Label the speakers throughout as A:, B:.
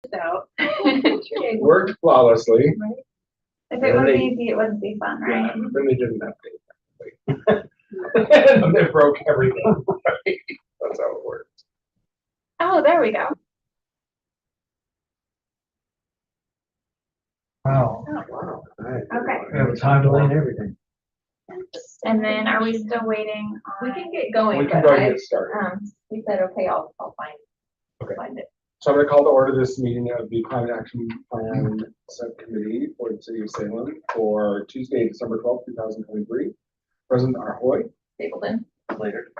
A: out.
B: Worked flawlessly.
A: If it was easy, it wouldn't be fun,
B: Yeah,
A: right?
B: then they didn't update that. And they broke everything. Right? That's how it works.
A: Oh, there we go.
C: Wow.
A: Oh,
B: Wow. Nice.
A: okay.
C: We have a time delay and everything.
A: And then are we still waiting
D: We
A: on?
D: can get going,
B: We can
D: but
B: go and get started.
D: we said, okay, I'll
B: Okay.
D: find it.
B: So I'm going to call to order this meeting of the Climate Action Plan Subcommittee for the City of Salem for Tuesday, December 12th, 2023. President Ahoy.
D: Stapleton.
C: Later.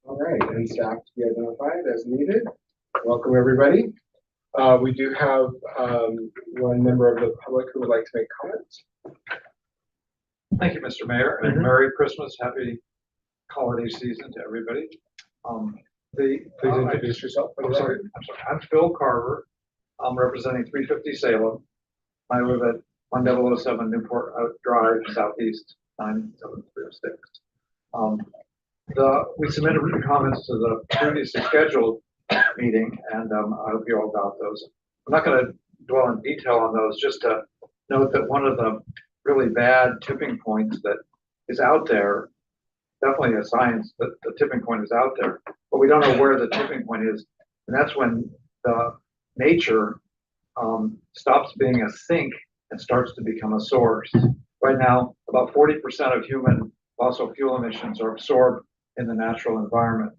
B: All right, and staff to be identified as needed. Welcome, everybody. We do have one member of the public who would like to make comments.
E: Thank you, Mr. Mayor, and Merry Christmas, Happy Holiday Season to everybody.
B: Please introduce yourself.
E: I'm sorry, I'm Phil Carver. I'm representing 350 Salem. I live at 1007 Newport Drive, Southeast 97306. We submitted written comments to the previously scheduled meeting, and I hope you all got those. I'm not going to dwell in detail on those, just to note that one of the really bad tipping points that is out there, definitely a science that the tipping point is out there, but we don't know where the tipping point is. And that's when the nature stops being a sink and starts to become a source. Right now, about 40% of human fossil fuel emissions are absorbed in the natural environment,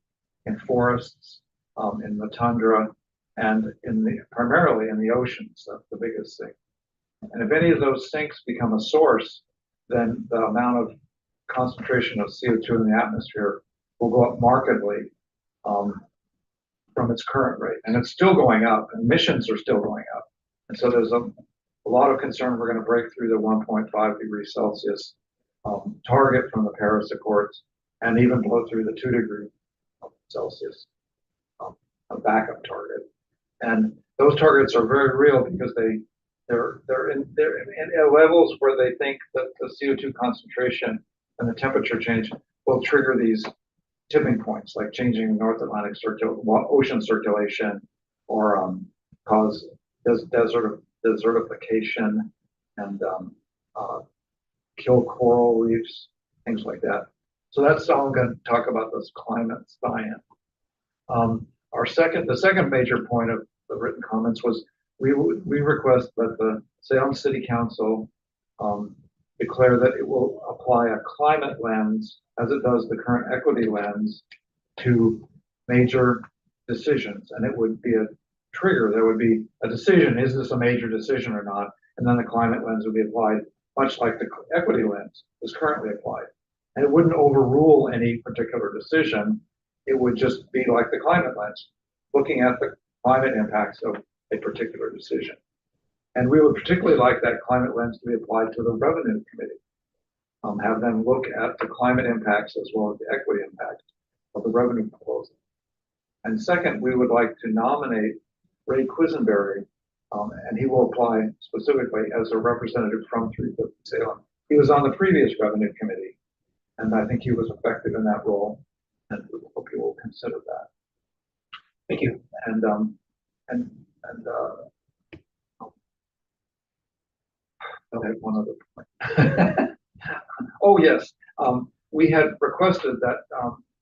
E: in forests, in the tundra, and primarily in the oceans. That's the biggest thing. And if any of those sinks become a source, then the amount of concentration of CO2 in the atmosphere will go up markedly from its current rate. And it's still going up, emissions are still going up. And so there's a lot of concern we're going to break through the 1.5 degrees Celsius target from the Paris Accords, and even blow through the 2 degree Celsius a backup target. And those targets are very real because they're in levels where they think that the CO2 concentration and the temperature change will trigger these tipping points, like changing North Atlantic ocean circulation, or cause desertification and kill coral reefs, things like that. So that's all I'm going to talk about, this climate science. The second major point of the written comments was we request that the Salem City Council declare that it will apply a climate lens, as it does the current equity lens, to major decisions. And it would be a trigger. There would be a decision, is this a major decision or not? And then the climate lens would be applied, much like the equity lens is currently applied. And it wouldn't overrule any particular decision. It would just be like the climate lens, looking at the climate impacts of a particular decision. And we would particularly like that climate lens to be applied to the Revenue Committee. Have them look at the climate impacts as well as the equity impacts of the revenue proposal. And second, we would like to nominate Ray Quisenberry, and he will apply specifically as a representative from 350 Salem. He was on the previous Revenue Committee, and I think he was effective in that role, and we hope you will consider that. Thank you. And I had one other point. Oh yes, we had requested that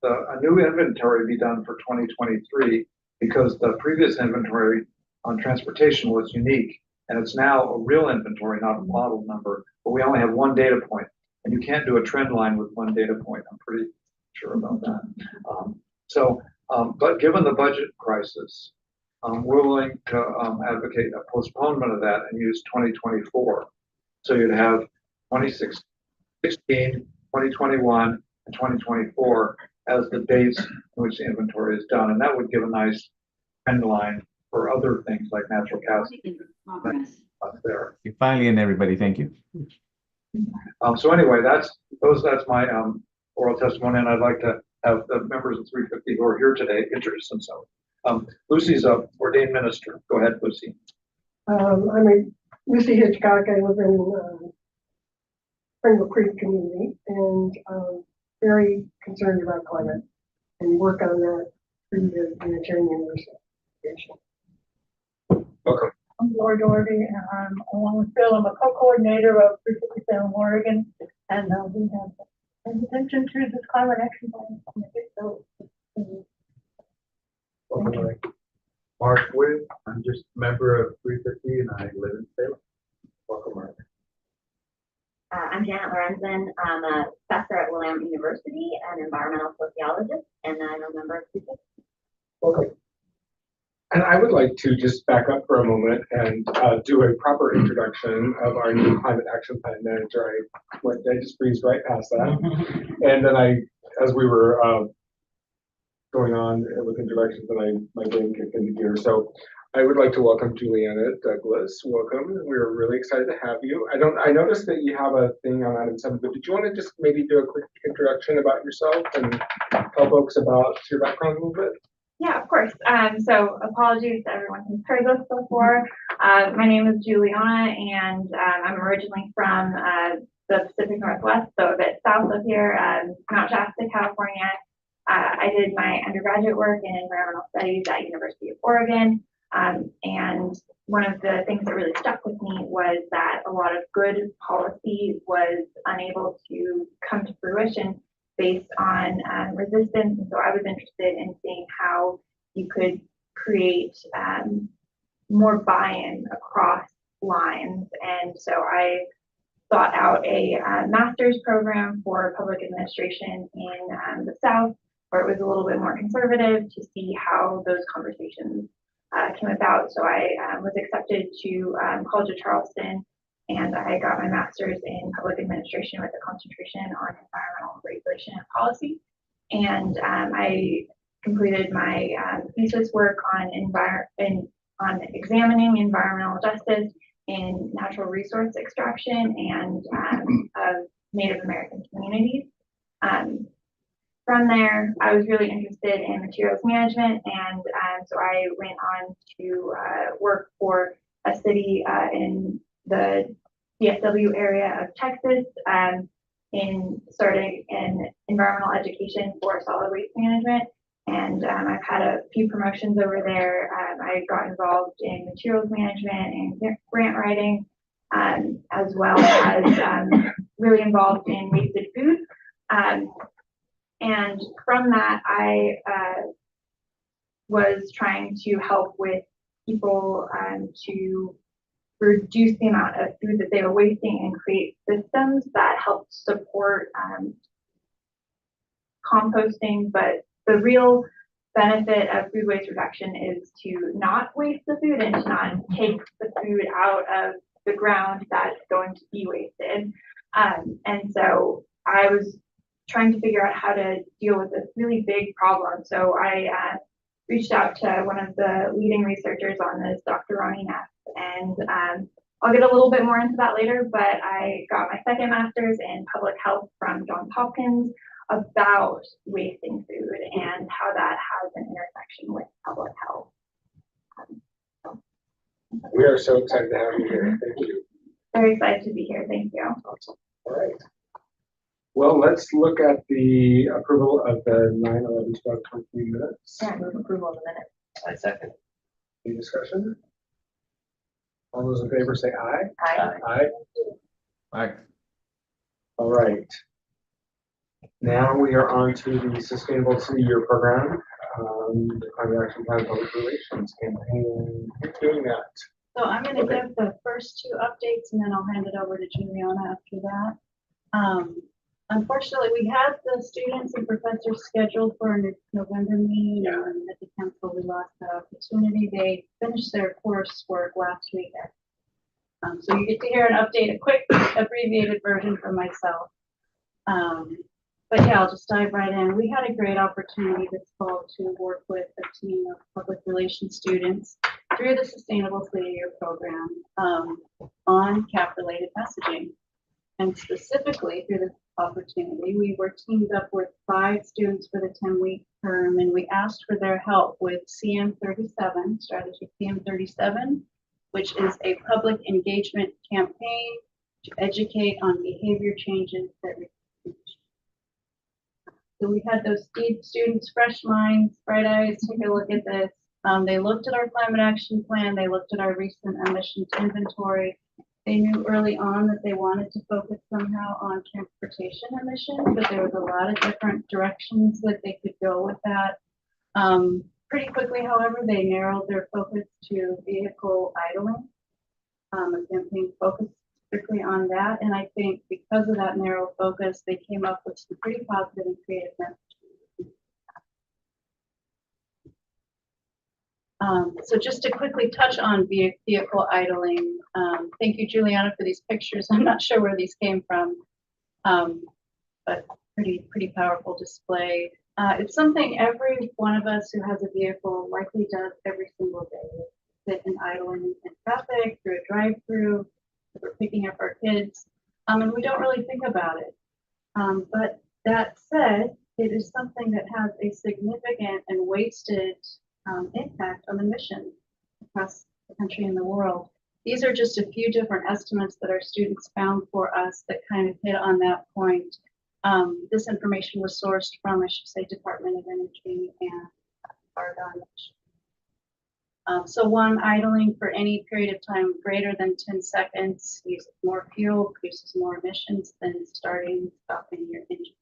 E: a new inventory be done for 2023 because the previous inventory on transportation was unique, and it's now a real inventory, not a model number. But we only have one data point, and you can't do a trend line with one data point. I'm pretty sure about that. But given the budget crisis, we're willing to advocate a postponement of that and use 2024. So you'd have 2016, 2021, and 2024 as the dates in which the inventory is done. And that would give a nice trend line for other things like natural gas there.
F: You finally in, everybody. Thank you.
E: So anyway, that's my oral testimony, and I'd like to have the members of 350 who are here today introduce themselves. Lucy's a ordained minister. Go ahead, Lucy.
G: I'm Lucy Hitchcock. I live in Pringle Creek community, and very concerned about climate and work on that through the Unitarian Universal Association.
F: Laura Doherty, and I'm along with Bill, I'm a co-coordinator of 350 Salem, Oregon, and we have an intention to this climate action plan. So,
B: Welcome, Mike.
E: Mark Wood, I'm just a member of 350 and I live in Salem.
B: Welcome, Mark.
H: I'm Janet Lorenzen. I'm a professor at William University, an environmental sociologist, and I'm a member of 350.
B: Welcome. And I would like to just back up for a moment and do a proper introduction of our new climate action plan manager. I just breezed right past that. And then as we were going on with introductions, and my brain kicked into gear. So I would like to welcome Juliana Douglas. Welcome. We're really excited to have you. I noticed that you have a thing on item 7, but did you want to just maybe do a quick introduction about yourself and tell folks about your background a little bit?
A: Yeah, of course. So apologies to everyone who's heard this before. My name is Juliana, and I'm originally from the Pacific Northwest, so a bit south of here, Mount Shasta, California. I did my undergraduate work in environmental studies at University of Oregon. And one of the things that really stuck with me was that a lot of good policy was unable to come to fruition based on resistance. And so I was interested in seeing how you could create more buy-in across lines. And so I sought out a master's program for public administration in the South, where it was a little bit more conservative, to see how those conversations came about. So I was accepted to College of Charleston, and I got my master's in public administration with a concentration on environmental regulation and policy. And I completed my thesis work on examining environmental justice in natural resource extraction and of Native American communities. From there, I was really interested in materials management, and so I went on to work for a city in the DFW area of Texas, starting in environmental education for solid waste management. And I've had a few promotions over there. I got involved in materials management and grant writing, as well as really involved in wasted food. And from that, I was trying to help with people to reduce the amount of food that they were wasting and create systems that helped support composting. But the real benefit of food waste reduction is to not waste the food and to not take the food out of the ground that's going to be wasted. And so I was trying to figure out how to deal with this really big problem. So I reached out to one of the leading researchers on this, Dr. Ronnie Neff, and I'll get a little bit more into that later, but I got my second master's in public health from Johns Hopkins about wasting food and how that has an intersection with public health.
B: We are so excited to have you here. Thank you.
A: Very excited to be here. Thank you.
B: Awesome. All right. Well, let's look at the approval of the 9/11/2023 minutes.
D: Yeah, move approval of the minutes.
C: I second.
B: Any discussion? All those in favor say aye.
D: Aye.
B: Aye.
C: Aye.
B: All right. Now we are on to the Sustainable City Year Program, the Climate Action Plan Public Relations Campaign. Who's doing that?
I: So I'm going to
B: Okay.
I: give the first two updates and then I'll hand it over to Juliana after that. Unfortunately, we had the students and professors scheduled for a November meeting, and at the council we lost the opportunity. They finished their coursework last week. So you get to hear an update, a quick abbreviated version from myself. But yeah, I'll just dive right in. We had a great opportunity this fall to work with a team of public relations students through the Sustainable City Year program on CAP-related messaging. And specifically through this opportunity, we were teamed up with 5 students for the 10-week term, and we asked for their help with CM37, Strategy CM37, which is a public engagement campaign to educate on behavior changes that reduce. So we had those students, fresh minds, bright eyes, take a look at this. They looked at our climate action plan, they looked at our recent emissions inventory. They knew early on that they wanted to focus somehow on transportation emissions, but there was a lot of different directions that they could go with that. Pretty quickly, however, they narrowed their focus to vehicle idling. A campaign focused strictly on that, and I think because of that narrow focus, they came up with some pretty positive and creative messages. So just to quickly touch on vehicle idling, thank you, Juliana, for these pictures. I'm not sure where these came from, but pretty powerful display. It's something every one of us who has a vehicle likely does every single day. Sit and idling in traffic, through a drive-through, we're picking up our kids, and we don't really think about it. But that said, it is something that has a significant and wasted impact on emissions across the country and the world. These are just a few different estimates that our students found for us that kind of hit on that point. This information was sourced from, I should say, Department of Energy and Argonne. So one, idling for any period of time greater than 10 seconds uses more fuel, produces more emissions than starting and stopping your engine.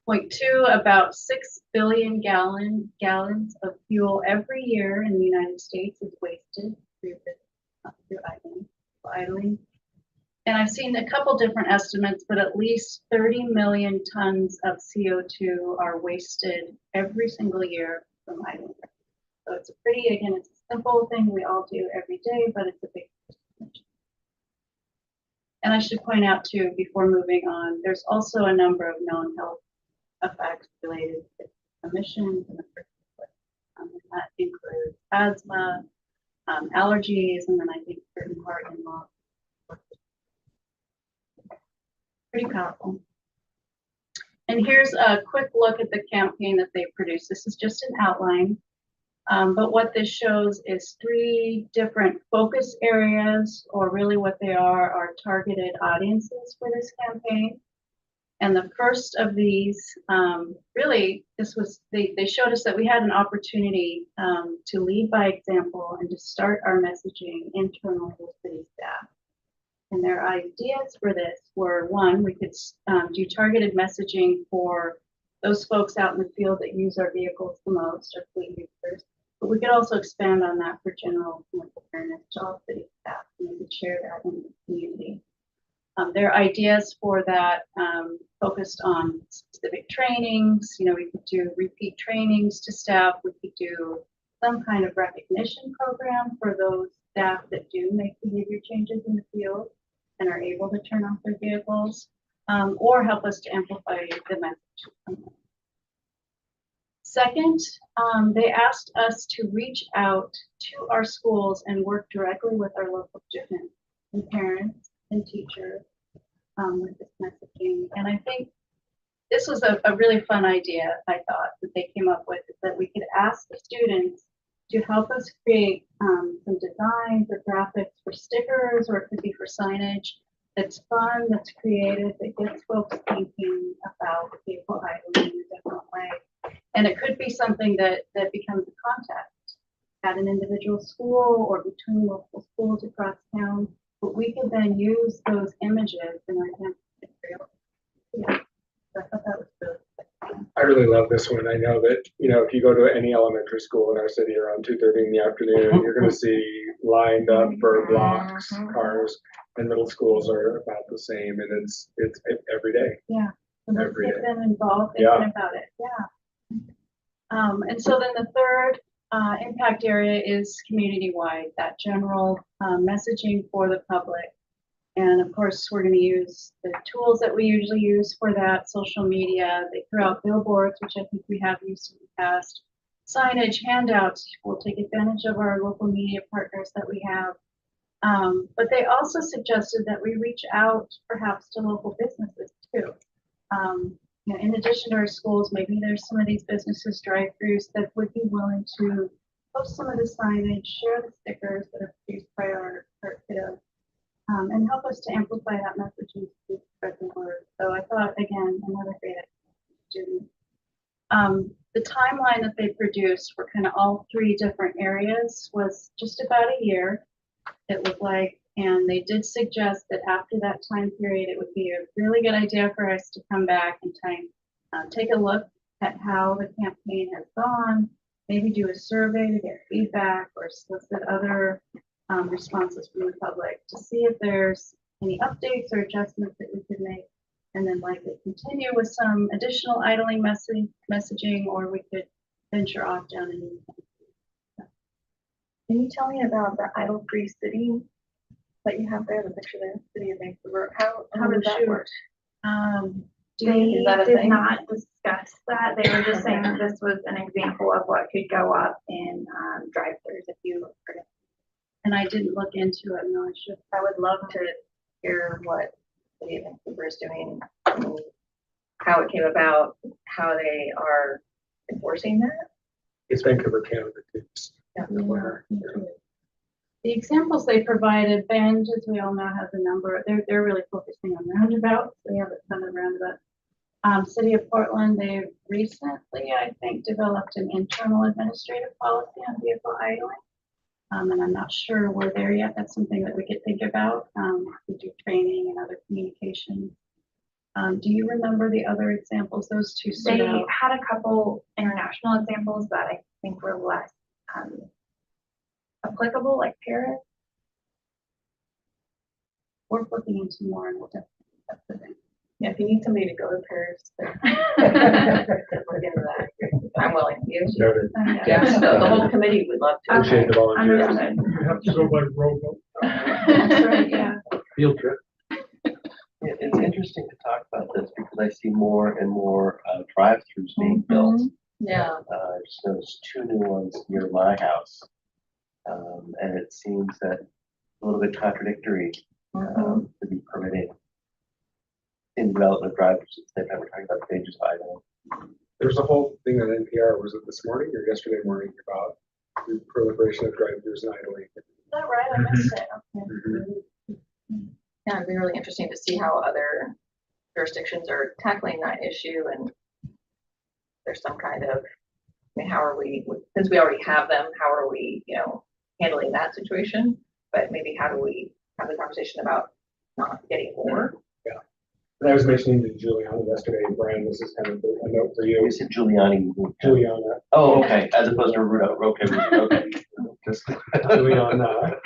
I: Point two, about 6 billion gallons of fuel every year in the United States is wasted through idling. And I've seen a couple different estimates, but at least 30 million tons of CO2 are wasted every single year from idling. So it's it's a simple thing we all do every day, but it's a big percentage. And I should point out too, before moving on, there's also a number of known health effects related to emissions in the first place. And that includes asthma, allergies, and then I think certain heart and lung. Pretty powerful. And here's a quick look at the campaign that they produced. This is just an outline. But what this shows is 3 different focus areas, or really what they are targeted audiences for this campaign. And the first of these, really, they showed us that we had an opportunity to lead by example and to start our messaging internally with city staff. And their ideas for this were, one, we could do targeted messaging for those folks out in the field that use our vehicles the most, our fleet users. But we could also expand on that for general awareness to all city staff, and we could share that in the community. Their ideas for that focused on specific trainings. We could do repeat trainings to staff. We could do some kind of recognition program for those staff that do make behavior changes in the field and are able to turn off their vehicles, or help us to amplify the message. Second, they asked us to reach out to our schools and work directly with our local students and parents and teachers with this messaging. And I think this was a really fun idea, I thought, that they came up with, is that we could ask the students to help us create some designs or graphics for stickers, or it could be for signage that's fun, that's creative, that gets folks thinking about vehicle idling in a different way. And it could be something that becomes a contact at an individual school or between local schools across town. But we could then use those images in our campus material. Yeah, so I thought that was really exciting.
B: I really love this one. I know that, if you go to any elementary school in our city around 2:30 in the afternoon, you're going to see lined up for blocks, cars, and middle schools are about the same. And it's every day.
I: Yeah, so let's
B: Every
I: get
B: day.
I: them involved thinking about it. Yeah. And so then the third impact area is community-wide, that general messaging for the public. And of course, we're going to use the tools that we usually use for that, social media. They threw out billboards, which I think we have used in the past, signage, handouts. We'll take advantage of our local media partners that we have. But they also suggested that we reach out perhaps to local businesses too. In addition to our schools, maybe there's some of these businesses, drive-throughs, that would be willing to post some of the signage, share the stickers that are produced by our kiddos, and help us to amplify that message and to spread the word. So I thought, again, another great idea. The timeline that they produced for kind of all three different areas was just about a year, it looked like. And they did suggest that after that time period, it would be a really good idea for us to come back and take a look at how the campaign has gone, maybe do a survey to get feedback or solicit other responses from the public to see if there's any updates or adjustments that we could make. And then likely continue with some additional idling messaging, or we could venture off down a new.
D: Can you tell me about the idle-free city that you have there, the picture there, City of Vancouver? How did that work?
A: They
D: Is that a
A: did
D: thing?
A: not discuss that. They were just saying that this was an example of what could go up in drive-throughs if you look for it.
I: And I didn't look into it, no, I should.
D: I would love to hear what City of Vancouver is doing, and how it came about, how they are enforcing that.
B: It's Vancouver, Canada, too.
I: The examples they provided, Bend, as we all know, has a number. They're really focusing on roundabouts. They have a ton of roundabouts. City of Portland, they recently, I think, developed an internal administrative policy on vehicle idling. And I'm not sure we're there yet. That's something that we could think about. We do training and other communication. Do you remember the other examples? Those two stood
A: They
I: out.
A: had a couple international examples that I think were less applicable, like Paris.
I: We're looking into more, and we'll definitely that's the thing.
D: Yeah, if you need somebody to go to Paris, then look into that. I'm willing to use.
B: Noted.
D: Yeah, the whole committee would love to.
B: Appreciate the volunteers.
A: Understood.
E: You have to go by road.
A: That's right, yeah.
B: Field trip.
C: Yeah, it's interesting to talk about this because I see more and more drive-throughs being built.
D: Yeah.
C: I just noticed 2 new ones near my house. And it seems that a little bit contradictory to be permitting in development of drive-throughs. They've never talked about dangerous idling.
B: There's a whole thing on NPR, was it this morning or yesterday morning, about the proliferation of drive-throughs and idling.
I: Is that right? I missed it. Okay.
B: Mhm.
D: Yeah, it'd be really interesting to see how other jurisdictions are tackling that issue, and there's some kind of, I mean, how are we, since we already have them, how are we, handling that situation? But maybe how do we have the conversation about not getting more?
B: And I was mentioning to Juliana yesterday, Brian, this is kind of a note for you.
C: You said Giuliani.
B: Juliana,
C: Oh, okay, as opposed to Rudo. Okay.
B: just Juliana.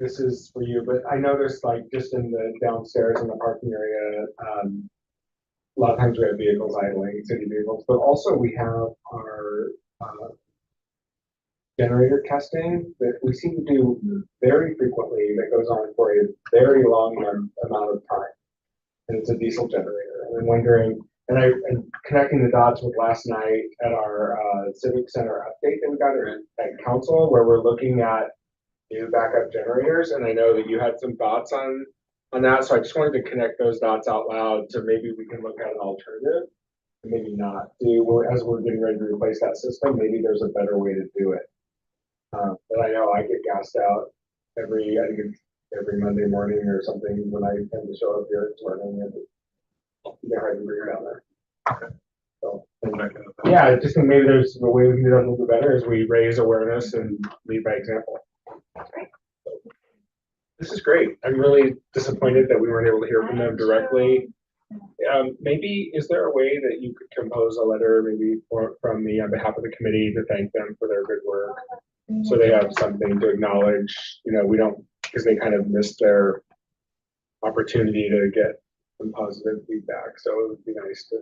B: This is for you, but I know there's like just in the downstairs in the parking area, a lot of times we have vehicles idling, city vehicles, but also we have our generator testing that we seem to do very frequently that goes on for a very long amount of time. And it's a diesel generator. And I'm wondering, and connecting the dots with last night at our Civic Center update that we got at council, where we're looking at new backup generators. And I know that you had some thoughts on that. So I just wanted to connect those dots out loud. So maybe we can look at an alternative and maybe not do, as we're getting ready to replace that system, maybe there's a better way to do it. But I know I get gassed out every Monday morning or something when I tend to show up here at Swarthmore, and they're hard to bring down there. So, yeah, just maybe there's a way we can do that a little bit better as we raise awareness and lead by example. This is great. I'm really disappointed that we weren't able to hear from them directly. Maybe, is there a way that you could compose a letter, maybe from me on behalf of the committee, to thank them for their good work? So they have something to acknowledge, we don't, because they kind of missed their opportunity to get some positive feedback. So it would be nice to.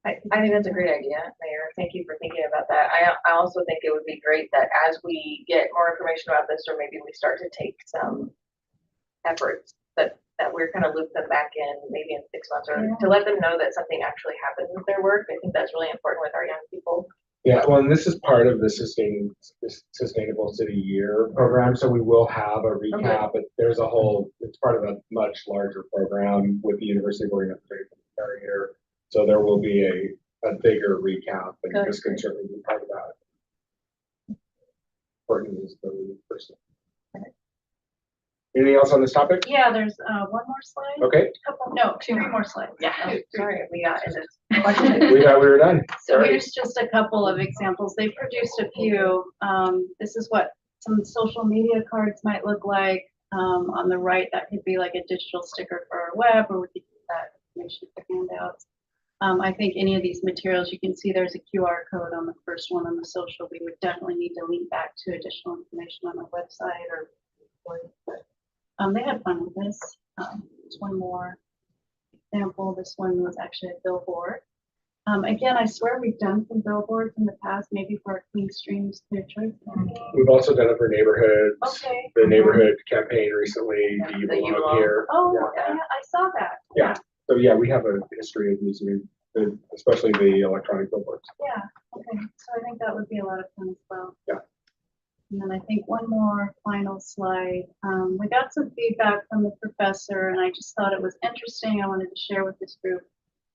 D: I think that's a great idea, Mayor. Thank you for thinking about that. I also think it would be great that as we get more information about this, or maybe we start to take some efforts that we're kind of loop them back in maybe in 6 months, or to let them know that something actually happened with their work. I think that's really important with our young people.
B: Yeah, well, and this is part of the Sustainable City Year program. So we will have a recap, but there's it's part of a much larger program with the University of Oregon here. So there will be a bigger recap, and this can certainly be part of that. Courtney is the lead person. Anything else on this topic?
I: Yeah, there's, one more slide,
B: Okay,
I: three more slides.
D: Yeah,
I: Two.
D: sorry, we got into.
B: we thought we were done.
I: So
B: Sorry.
I: here's just a couple of examples. They produced a few. This is what some social media cards might look like. On the right, that could be like a digital sticker for our web, or we could use that information for handouts. I think any of these materials, you can see there's a QR code on the first one on the social. We would definitely need to link back to additional information on our website or. They had fun with this. There's one more example. This one was actually a billboard. Again, I swear we've done some billboards in the past, maybe for our Clean Streams Clear Choice campaign.
B: We've also done it for neighborhoods.
I: Okay.
B: The neighborhood campaign recently,
D: Yeah,
B: Do You
D: the You
B: Belong
D: Belong.
B: Here?
I: Oh,
B: Yeah.
I: I saw that.
B: Yeah. So yeah, we have a history of using, especially the electronic billboards.
I: Yeah, okay. So I think that would be a lot of fun as well.
B: Yeah.
I: And then I think one more final slide. We got some feedback from the professor, and I just thought it was interesting. I wanted to share with this group.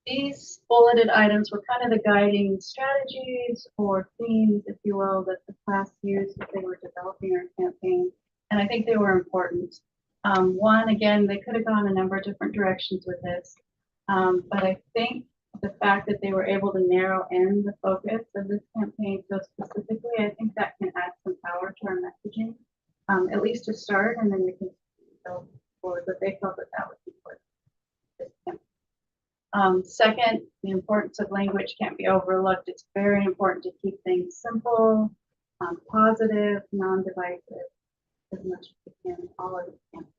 I: These bulleted items were kind of the guiding strategies or themes, if you will, that the class used as they were developing our campaign. And I think they were important. One, again, they could have gone a number of different directions with this. But I think the fact that they were able to narrow in the focus of this campaign so specifically, I think that can add some power to our messaging, at least to start, and then we can go forward. But they felt that that was important. Second, the importance of language can't be overlooked. It's very important to keep things simple, positive, non-divisive, as much as we can in all of the campaigns.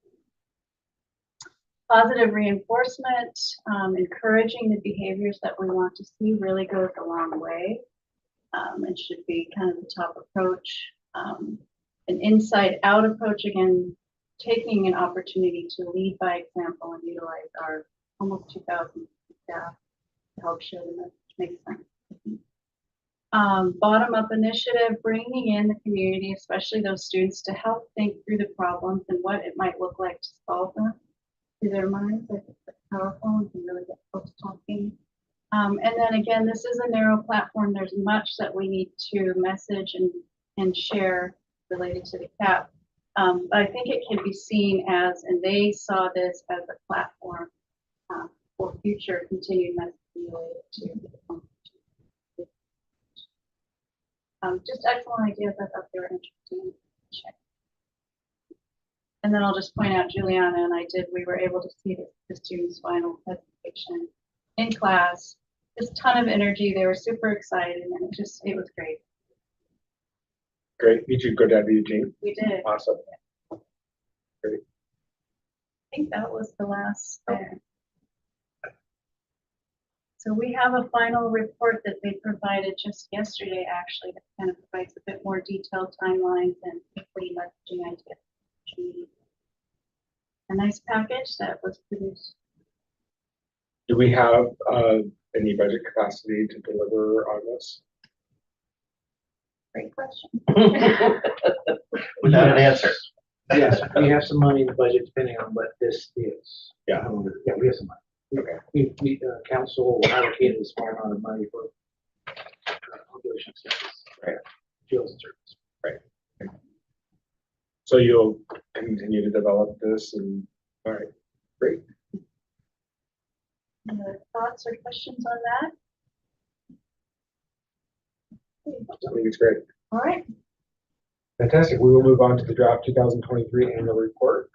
I: Positive reinforcement, encouraging the behaviors that we want to see really goes a long way. And should be kind of the top approach. An inside-out approach, again, taking an opportunity to lead by example and utilize our almost 2,000 staff to help share the message. Makes sense. Bottom-up initiative, bringing in the community, especially those students, to help think through the problems and what it might look like to solve them through their minds. I think that's powerful and can really get folks talking. And then again, this is a narrow platform. There's much that we need to message and share related to the CAP. But I think it can be seen as, and they saw this as a platform for future continued messaging related to just excellent ideas. I thought they were interesting. And then I'll just point out Juliana and I we were able to see the students' final presentation in class. Just ton of energy. They were super excited and it was great.
B: Great. Did you go down to Eugene?
I: We did.
B: Awesome.
I: I think that was the last thing. So we have a final report that they provided just yesterday, actually, that kind of provides a bit more detailed timelines and quickly messaging ideas. A nice package that was produced.
B: Do we have any budget capacity to deliver on this?
I: Great question.
C: Without an answer.
J: Yes, we have some money in the budget depending on what this is.
B: Yeah.
J: Yeah, we have some money.
B: Okay.
J: We council allocated a small amount of money for population service.
B: Right.
J: Fields and service.
B: Right. So you'll continue to develop this and, all right, great.
I: Any other thoughts or questions on that?
B: I think it's great.
I: All right.
B: Fantastic. We will move on to the draft 2023 annual report.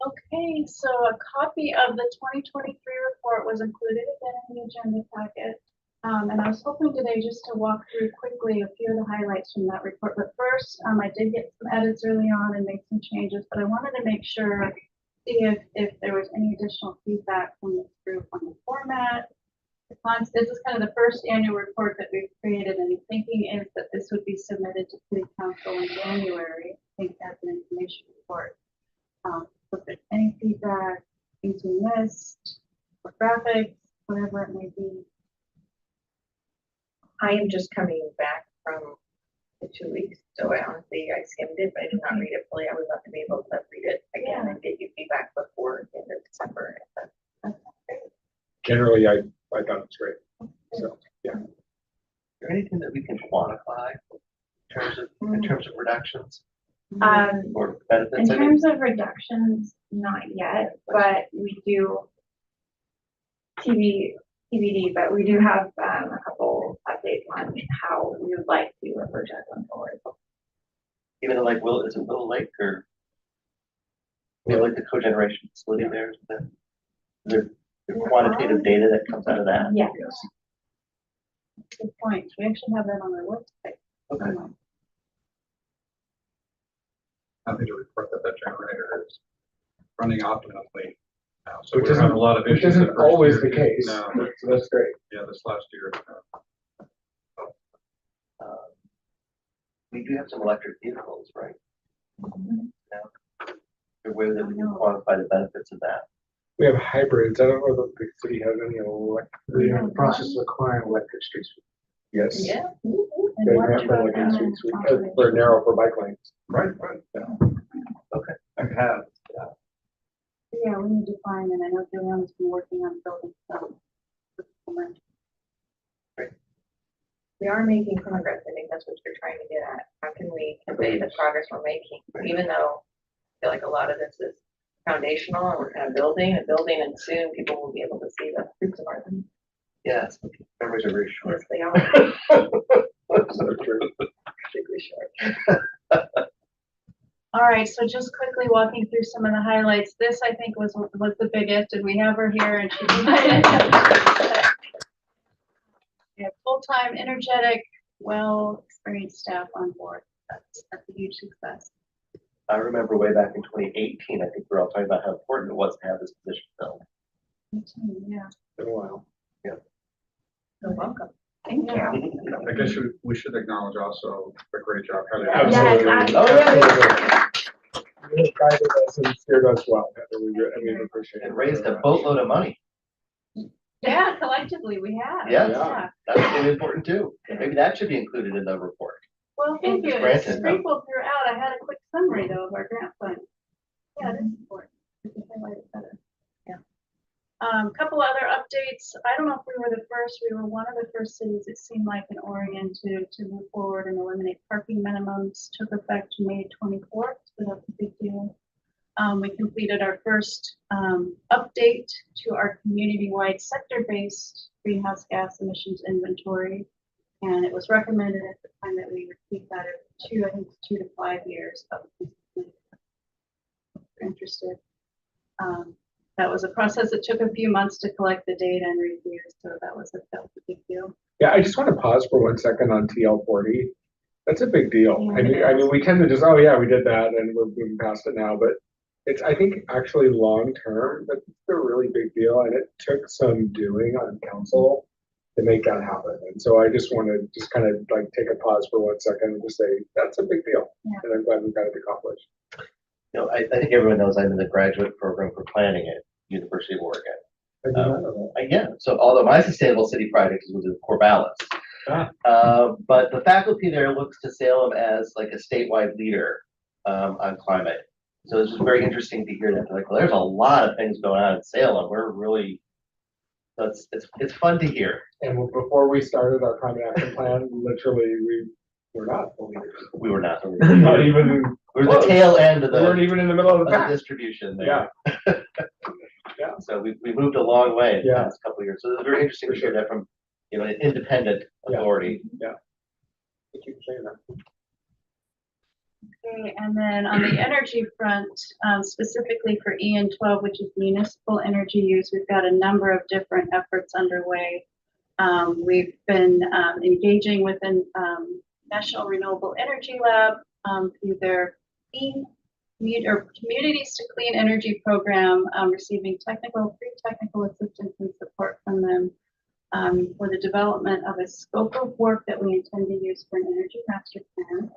I: Okay, so a copy of the 2023 report was included again in the agenda packet. And I was hoping today just to walk through quickly a few of the highlights from that report. But first, I did get some edits early on and make some changes, but I wanted to make sure, see if there was any additional feedback from this group on the format. This is kind of the first annual report that we've created, and the thinking is that this would be submitted to City Council in January, I think, as an information report. So if there's any feedback, things we missed, or graphics, whatever it may be.
D: I am just coming back from the 2 weeks, so I honestly, I skimmed it, but I did not read it fully. I would love to be able to read it again and get you feedback before the end of December.
B: Generally, I thought it was great. So, yeah.
C: Is there anything that we can quantify in terms of reductions? or
A: In
C: benefits? I mean?
A: terms of reductions, not yet, but we do TBD, but we do have a couple updates on how we would like to approach that going forward.
C: Even though, like, is it Willow Lake or? We have like the cogeneration facility there, is there quantitative data that comes out of that?
A: Yes.
I: Good point. We actually have that on our website.
C: Okay.
E: Happy to report that that generator is running optimally now. So
B: Which
E: we're having a lot of
B: Which
E: issues.
B: isn't
E: the first
B: always
E: year.
B: the case,
E: No,
B: so that's great.
E: yeah, this last year.
C: We do have some electric vehicles, right?
A: Mm-hmm.
C: The way that we can quantify the benefits of that.
B: We have hybrids. I don't know if the city has any electric.
J: We're in the process of acquiring electric street sweepers.
B: Yes.
D: Yeah.
I: And
B: They
I: what
B: have for
I: about,
B: like a street sweep,
I: conservation?
B: for narrow for bike lanes.
E: Right.
B: I have.
I: Yeah, we need to find, and I know Juliana's been working on building some.
D: We are making progress. I think that's what you're trying to get at. How can we convey the progress we're making, even though I feel like a lot of this is foundational and we're kind of building and soon people will be able to see the fruits of our labor.
C: Yes, memories are very short.
D: Yes, they are.
B: So true.
D: Particularly short.
I: All right, so just quickly walking through some of the highlights. This, I think, was the biggest, and we have her here, and she. We have full-time, energetic, well-experienced staff on board. That's a huge success.
C: I remember way back in 2018, I think we were all talking about how important it was to have this position filled.
I: Yeah.
B: Been a while.
D: You're welcome.
A: Thank you.
E: I guess we should acknowledge also the great job. Heather
A: Yes,
E: did.
A: absolutely.
C: Oh, yeah.
B: You have guided us and steered us well. Heather. We appreciate it.
C: And raised a boatload of money.
I: Yeah, collectively, we have.
C: Yes.
I: Yeah.
C: That's really important too. Maybe that should be included in the report.
I: Well, thank you. It's
C: Granted,
I: sprinkled throughout. I had a quick summary though of our grant fund. Yeah, it is important. We can highlight it better. Yeah. Couple other updates. I don't know if we were the first. We were one of the first cities, it seemed like, in Oregon to move forward and eliminate parking minimums. Took effect May 24th, so that's a big deal. We completed our first update to our community-wide sector-based greenhouse gas emissions inventory. And it was recommended at the time that we repeat that every 2 to 5 years. If you're interested. That was a process that took a few months to collect the data and review, so that was a big deal.
B: Yeah, I just want to pause for 1 second on TL40. That's a big deal.
I: Yeah,
B: I mean, we tend to just, oh yeah, we did that and we're moving past it now, but it's, I think, actually long term, that's a really big deal, and it took some doing on council to make that happen. And so I just want to just kind of like take a pause for 1 second and just say that's a big deal,
I: Yeah.
B: and I'm glad we got it accomplished.
C: You know, I think everyone knows I'm in the graduate program for planning at University of Oregon.
B: I did not know that.
C: Yeah, so although my sustainable city project was in Corvallis, but the faculty there looks to Salem as like a statewide leader on climate. So it's just very interesting to hear that. They're like, well, there's a lot of things going on in Salem. We're really, so it's fun to hear.
B: And before we started our climate action plan, literally we were not the leaders.
C: We were not.
B: Not even.
C: We're the tail end of
B: We weren't
C: the,
B: even in the middle of the pack.
C: distribution there.
B: Yeah. Yeah.
C: So we moved a long way in the
B: Yeah.
C: past couple of years. So it's very interesting to hear that from, you know, an independent
B: Yeah.
C: authority.
B: Thank you for saying that.
I: Okay, and then on the energy front, specifically for EN12, which is municipal energy use, we've got a number of different efforts underway. We've been engaging with the National Renewable Energy Lab through their Communities to Clean Energy program, receiving free technical assistance and support from them for the development of a scope of work that we intend to use for an energy master plan.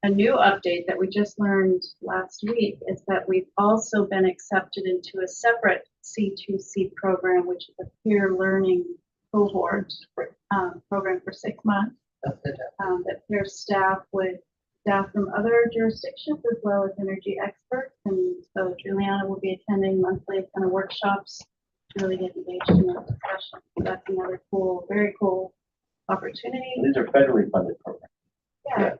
I: A new update that we just learned last week is that we've also been accepted into a separate C2C program, which is a peer learning cohort program for 6 months that pairs staff with staff from other jurisdictions as well as energy experts. And so Juliana will be attending monthly kind of workshops to really get engaged in that discussion. So that's another cool, very cool opportunity.
C: These are federally funded programs.
I: Yeah.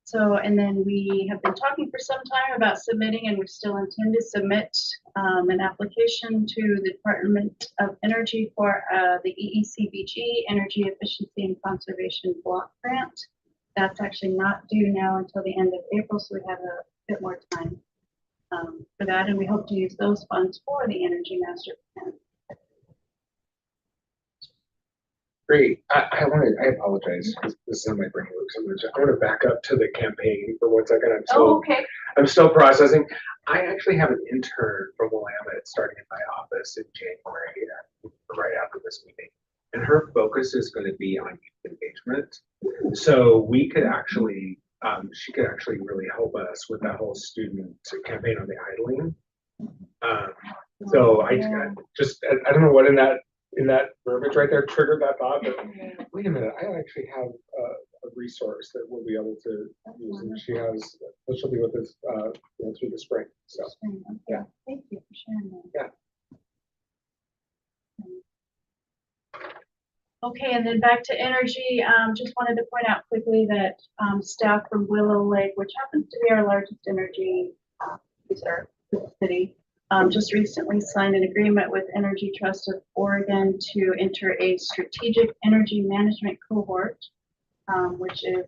I: So, and then we have been talking for some time about submitting, and we still intend to submit an application to the Department of Energy for the EECBG Energy Efficiency and Conservation Block Grant. That's actually not due now until the end of April, so we have a bit more time for that, and we hope to use those funds for the Energy Master Plan.
B: Great. I apologize, because this is on my brain loop, so I want to back up to the campaign for 1 second.
A: Okay.
B: I'm still processing. I actually have an intern from Willamette starting in my office in January, right after this meeting. And her focus is going to be on youth engagement. So we could actually, she could actually really help us with that whole student campaign on the idling. So I don't know what in that verbiage right there triggered that thought, but wait a minute, I actually have a resource that we'll be able to use, and she'll be with us through the spring. So yeah.
I: Thank you for sharing that.
B: Yeah.
I: Okay, and then back to energy, just wanted to point out quickly that staff from Willow Lake, which happens to be our largest energy user for the city, just recently signed an agreement with Energy Trust of Oregon to enter a strategic energy management cohort, which is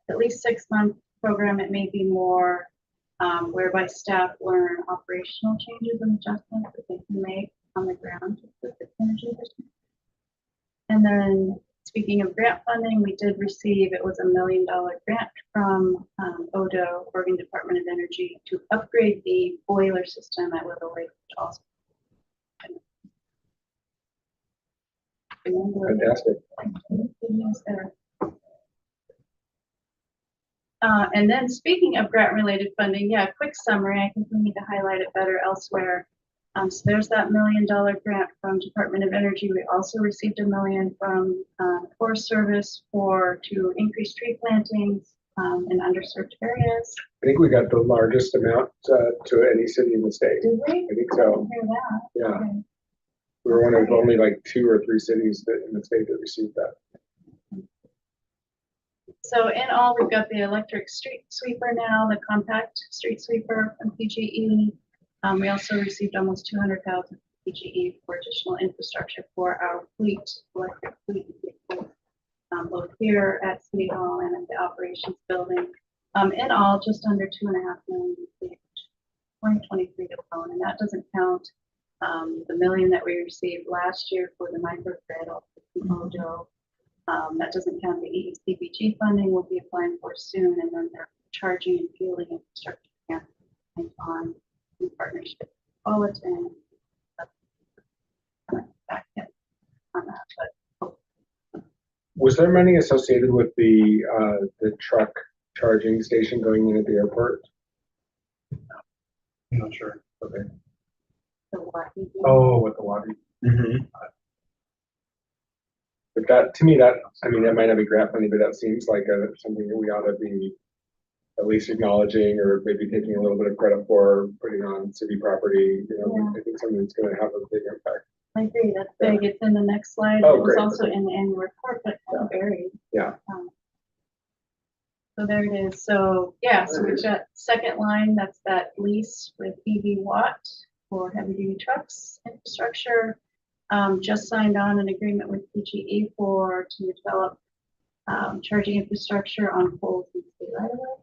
I: at least 6-month program. It may be more, whereby staff learn operational changes and adjustments that they can make on the ground with the energy efficiency. And then speaking of grant funding, we did receive, it was $1 million grant from ODO, Oregon Department of Energy, to upgrade the boiler system at Willow Lake. Also.
B: Fantastic.
I: Good news there. And then speaking of grant related funding, yeah, quick summary, I think we need to highlight it better elsewhere. So there's that $1 million grant from Department of Energy. We also received $1 million from Forest Service to increase tree plantings in underserved areas.
B: I think we got the largest amount to any city in the state.
I: Did we?
B: I think
I: I
B: so.
I: didn't hear that.
B: Yeah.
I: Okay.
B: We were one of only like 2 or 3 cities in the state that received that.
I: So in all, we've got the electric street sweeper now, the compact street sweeper from PGE. We also received almost 200,000 PGE for additional infrastructure for our electric fleet, both here at City Hall and at the operations building. In all, just under $2.5 million in 2023 alone, and that doesn't count the $1 million that we received last year for the microgrid from ODO. That doesn't count the EECBG funding we'll be applying for soon, and then their charging and fueling infrastructure grant on in partnership with Politan. Back in on that, but
B: Was there money associated with the truck charging station going in at the airport?
E: I'm not sure. Okay.
I: the what we do.
E: Oh, with the lobby.
B: Mm-hmm. But that, to me, that might not be grant money, but that seems like something that we ought to be at least acknowledging, or maybe taking a little bit of credit for putting on city property. I think something that's going to have a big impact.
I: I agree, that's big. It's in the next slide.
B: Oh,
I: It was
B: great.
I: also in the annual report, but kind of buried.
B: Yeah.
I: So there it is. So yeah, so we've got second line, that's that lease with EV Watt for heavy duty trucks infrastructure. Just signed on an agreement with PGE to develop charging infrastructure on poles in the state right away.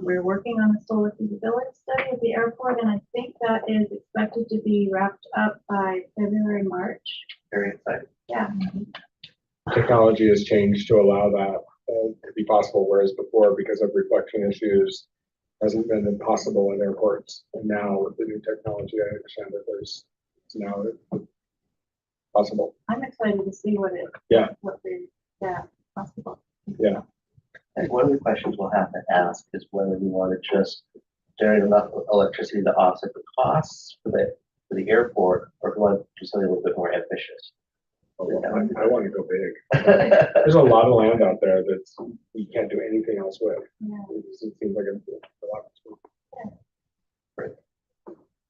I: We're working on a solar feasibility study at the airport, and I think that is expected to be wrapped up by February, March.
C: Very exciting.
I: Yeah.
B: Technology has changed to allow that to be possible, whereas before, because of reflection issues, hasn't been possible in airports. And now with the new technology, I understand that it's now possible.
I: I'm excited to see what possible.
B: Yeah.
C: I think one of the questions we'll have to ask is whether we want to just generate enough electricity to offset the costs for the airport, or if we want to do something a little bit more ambitious.
B: I want to go big. There's a lot of land out there that we can't do anything else with.
I: Yeah.
B: It seems like a lot of.
I: Yeah.
C: Right.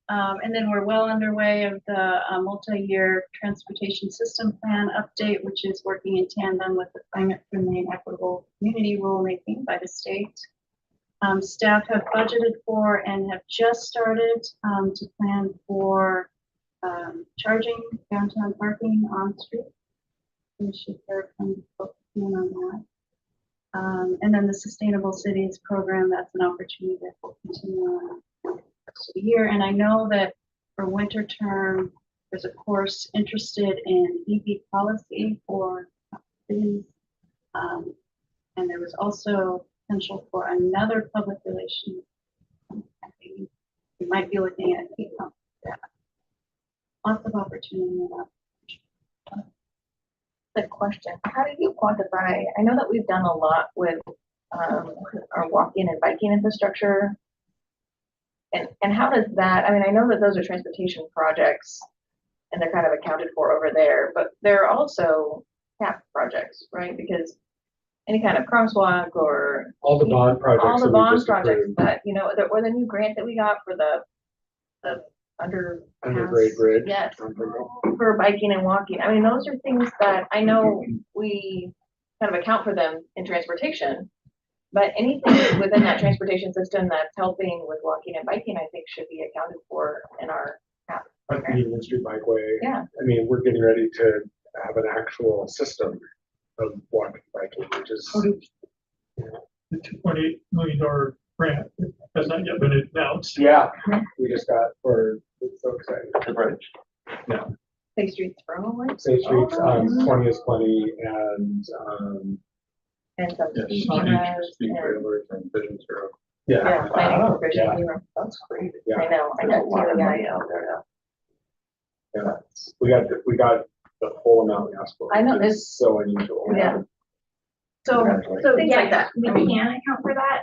I: And then we're well underway of the multi-year transportation system plan update, which is working in tandem with the climate friendly and equitable community rulemaking by the state. Staff have budgeted for and have just started to plan for charging downtown parking on street. We should hear from focusing on that. And then the Sustainable Cities program, that's an opportunity that will continue on the rest of the year. And I know that for winter term, there's a course interested in EV policy for cities. And there was also potential for another public relations. I think we might be looking at heat pumps. Yeah. Lots of opportunity in that.
D: Good question. How do you quantify? I know that we've done a lot with our walking and biking infrastructure. And how does that, I mean, I know that those are transportation projects and they're kind of accounted for over there, but they're also CAP projects, right? Because any kind of crosswalk or
B: All the bond projects.
D: all the
B: that we
D: bond
B: just
D: projects
B: approved.
D: that, you know, or the new grant that we got for the
B: Undergrade bridge.
D: Yes,
B: on Bridgeville.
D: for biking and walking. I mean, those are things that I know we kind of account for them in transportation. But anything within that transportation system that's helping with walking and biking, I think should be accounted for in our CAP
B: Like the
D: program.
B: Union Street Bikeway.
D: Yeah.
B: I mean, we're getting ready to have an actual system of walking, biking, which is,
K: The $2.8 million grant has not yet been announced.
B: yeah, we just got, it's so exciting.
C: The bridge.
D: State Streets for Homeland
B: Safe Streets,
D: Oh, nice.
B: 20 is plenty, and,
D: and some speed
K: signage,
D: cameras and,
E: trailers and vision zero.
D: yeah, planning
B: Oh,
D: for vision
B: yeah.
D: zero. That's great.
B: Yeah.
D: I know, I
C: There's a
D: got
C: lot of
D: teary
C: money
D: eyed.
C: out there now.
B: Yeah, we got the full amount we asked for.
D: I know,
B: which is
D: it's-
B: so unusual.
D: Yeah. So,
C: Congratulations.
D: so things like
A: Yes,
D: that.
A: we can account for that.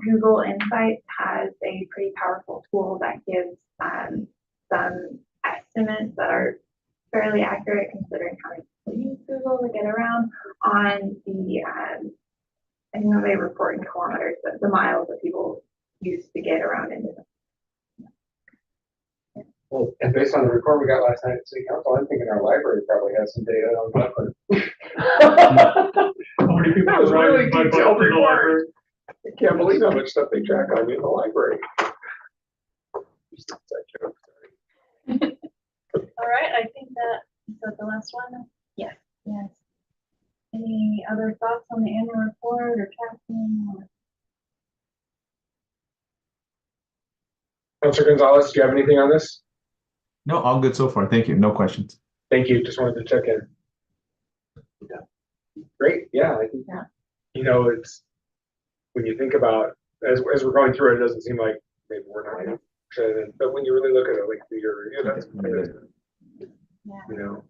A: Google Insights has a pretty powerful tool that gives some estimates that are fairly accurate considering how many people use Google to get around on the, I know they report in kilometers, but the miles that people use to get around into them.
B: Well, and based on the report we got last night at City Council, I'm thinking our library probably has some data on Glenford.
K: How many people
B: That was
K: are
B: really
K: riding by
B: detailed
K: bike in the
B: report.
K: library?
B: I can't believe how much stuff they track on you in the library.
I: All right, I think that, is that the last one?
D: Yes.
I: Yes. Any other thoughts on the annual report or Kathleen or?
B: Councilor Gonzalez, do you have anything on this?
L: No, all good so far. Thank you. No questions.
B: Thank you, just wanted to check in. Great, yeah, I think,
D: Yeah.
B: you know, it's, when you think about, as we're going through it, it doesn't seem like maybe we're not, but when you really look at it, like the year review, that's,
I: Yeah,
B: you know,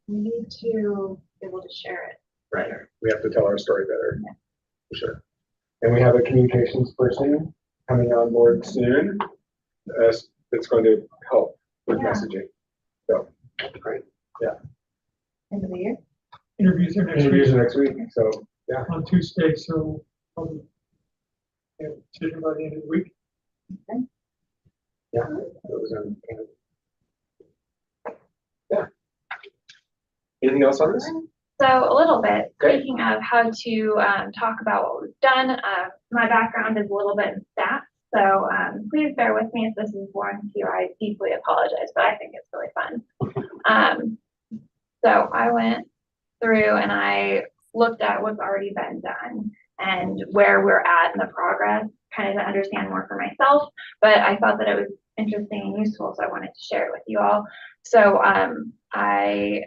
I: we need to be able to share it.
B: right, we have to tell our story better, for sure. And we have a communications person coming on board soon, that's going to help with
D: Yeah.
B: messaging. So, great,
D: End of the year.
K: Interviews are next week
B: interviews are next week, so, yeah.
K: on Tuesday, so probably have a decision by the end of the week.
B: Yeah, it was, yeah. Anything else on this?
A: So a little bit,
B: Okay.
A: speaking of how to talk about what we've done, my background is a little bit in stats. So please bear with me if this is boring to you. I deeply apologize, but I think it's really fun. So I went through and I looked at what's already been done and where we're at in the progress, kind of to understand more for myself. But I thought that it was interesting and useful, so I wanted to share it with you all. So I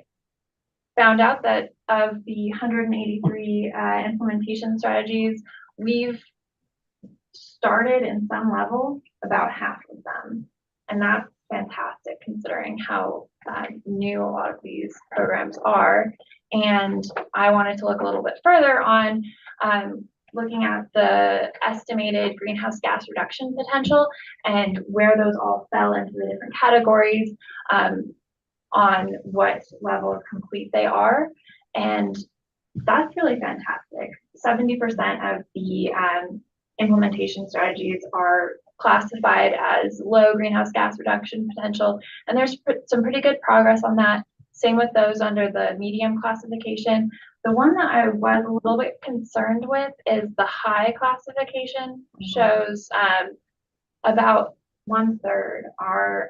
A: found out that of the 183 implementation strategies, we've started in some level about half of them. And that's fantastic considering how new a lot of these programs are. And I wanted to look a little bit further on looking at the estimated greenhouse gas reduction potential and where those all fell into the different categories on what level of complete they are. And that's really fantastic. 70% of the implementation strategies are classified as low greenhouse gas reduction potential. And there's some pretty good progress on that. Same with those under the medium classification. The one that I was a little bit concerned with is the high classification shows about 1/3 are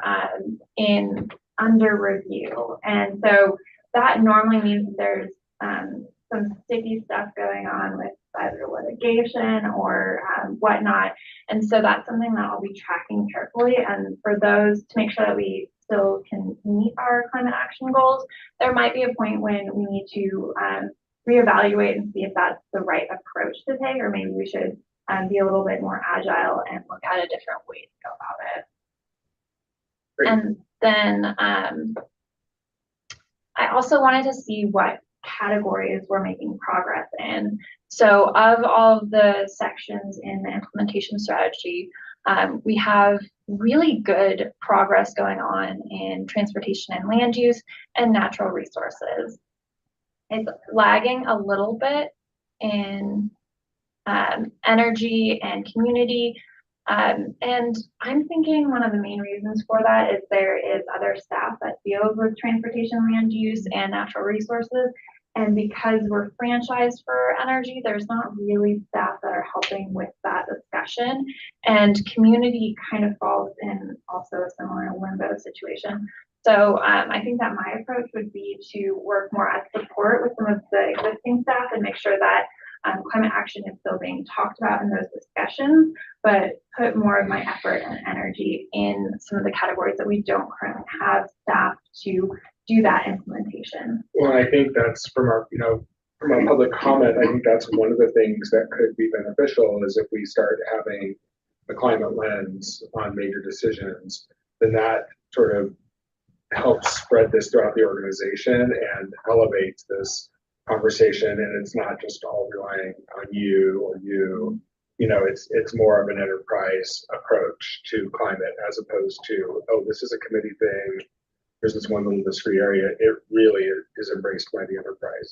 A: in under review. And so that normally means there's some sticky stuff going on with either litigation or whatnot. And so that's something that I'll be tracking carefully. And for those, to make sure that we still can meet our climate action goals, there might be a point when we need to reevaluate and see if that's the right approach to take, or maybe we should be a little bit more agile and look at a different way to go about it.
B: Great.
A: And then I also wanted to see what categories we're making progress in. So of all of the sections in the implementation strategy, we have really good progress going on in transportation and land use and natural resources. It's lagging a little bit in energy and community. And I'm thinking one of the main reasons for that is there is other staff that deals with transportation, land use, and natural resources. And because we're franchised for energy, there's not really staff that are helping with that discussion. And community kind of falls in also a similar limbo situation. So I think that my approach would be to work more as support with some of the existing staff and make sure that climate action is still being talked about in those discussions, but put more of my effort and energy in some of the categories that we don't currently have staff to do that implementation.
B: Well, I think that's from our, from our public comment, I think that's one of the things that could be beneficial is if we start having a climate lens on major decisions, then that sort of helps spread this throughout the organization and elevates this conversation. And it's not just all relying on you or you, it's more of an enterprise approach to climate as opposed to, oh, this is a committee thing. There's this one little discrete area. It really is embraced by the enterprise.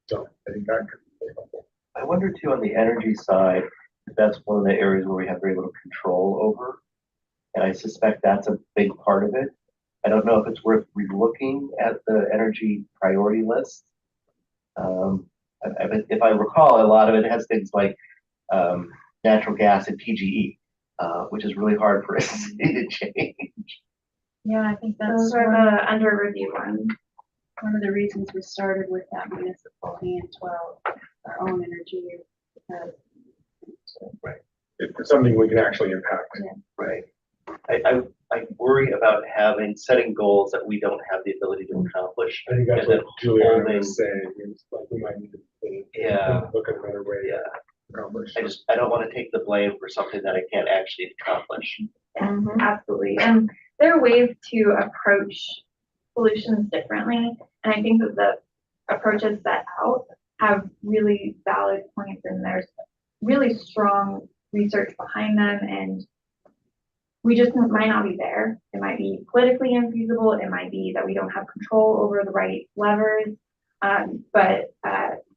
B: So I think that could be very helpful.
C: I wonder too, on the energy side, if that's one of the areas where we have very little control over. And I suspect that's a big part of it. I don't know if it's worth relooking at the energy priority list. If I recall, a lot of it has things like natural gas and PGE, which is really hard for us to change.
I: Yeah, I think that's
A: Those are the under review ones.
I: one of the reasons we started with that municipal and 12, our own energy use. Because
B: Right. It's something we can actually impact.
I: Yeah.
C: Right. I worry about setting goals that we don't have the ability to accomplish.
B: I think that's
C: And
B: what
C: then
B: Juliana
C: holding-
B: was saying. It's like we might need to
C: Yeah.
B: look at another way
C: Yeah.
B: to accomplish.
C: I don't want to take the blame for something that I can't actually accomplish.
A: Absolutely. And there are ways to approach solutions differently. And I think that the approaches set out have really valid points and there's really strong research behind them. And we just might not be there. It might be politically infeasible. It might be that we don't have control over the right levers. But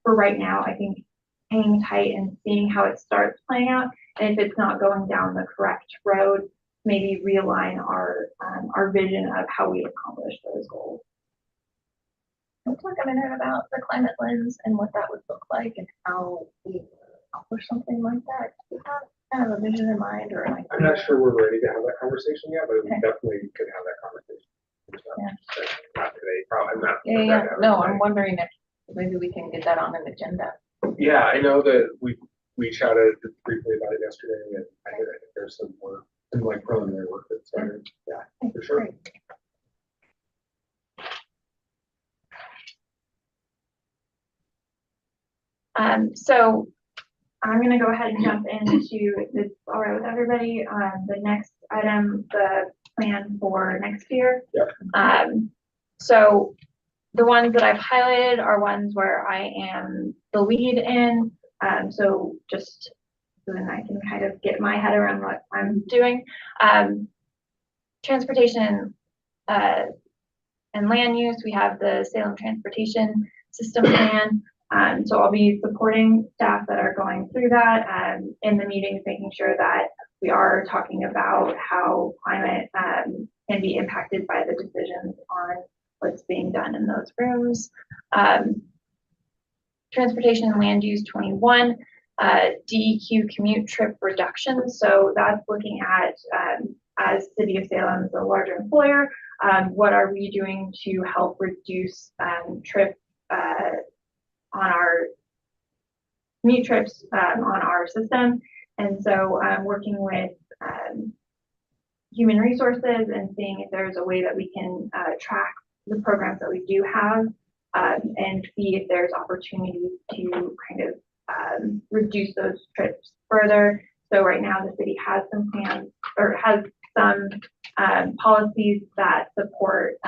A: for right now, I think hanging tight and seeing how it starts playing out. And if it's not going down the correct road, maybe realign our vision of how we accomplish those goals.
D: Can we talk a minute about the climate lens and what that would look like and how we accomplish something like that? Do you have kind of a vision in mind or like?
B: I'm not sure we're ready to have that conversation yet, but we
D: Okay.
B: definitely could have that conversation.
D: Yeah.
B: Not today, probably not.
D: Yeah. No, I'm wondering if maybe we can get that on an agenda.
B: Yeah, I know that we chatted briefly about it yesterday, and I think there's some more, some like preliminary work that started. Yeah, for sure.
D: Great.
A: So I'm going to go ahead and jump into, if it's all right with everybody, the next item, the plan for next year.
B: Yeah.
A: So the ones that I've highlighted are ones where I am the lead in. So just so then I can kind of get my head around what I'm doing. Transportation and land use, we have the Salem Transportation System Plan. So I'll be supporting staff that are going through that in the meetings, making sure that we are talking about how climate can be impacted by the decisions on what's being done in those rooms. Transportation and land use 21, DEQ commute trip reduction. So that's looking at, as City of Salem is a larger employer, what are we doing to help reduce trip on our commute trips on our system. And so working with human resources and seeing if there's a way that we can track the programs that we do have and see if there's opportunities to kind of reduce those trips further. So right now the city has some plans or has some policies that support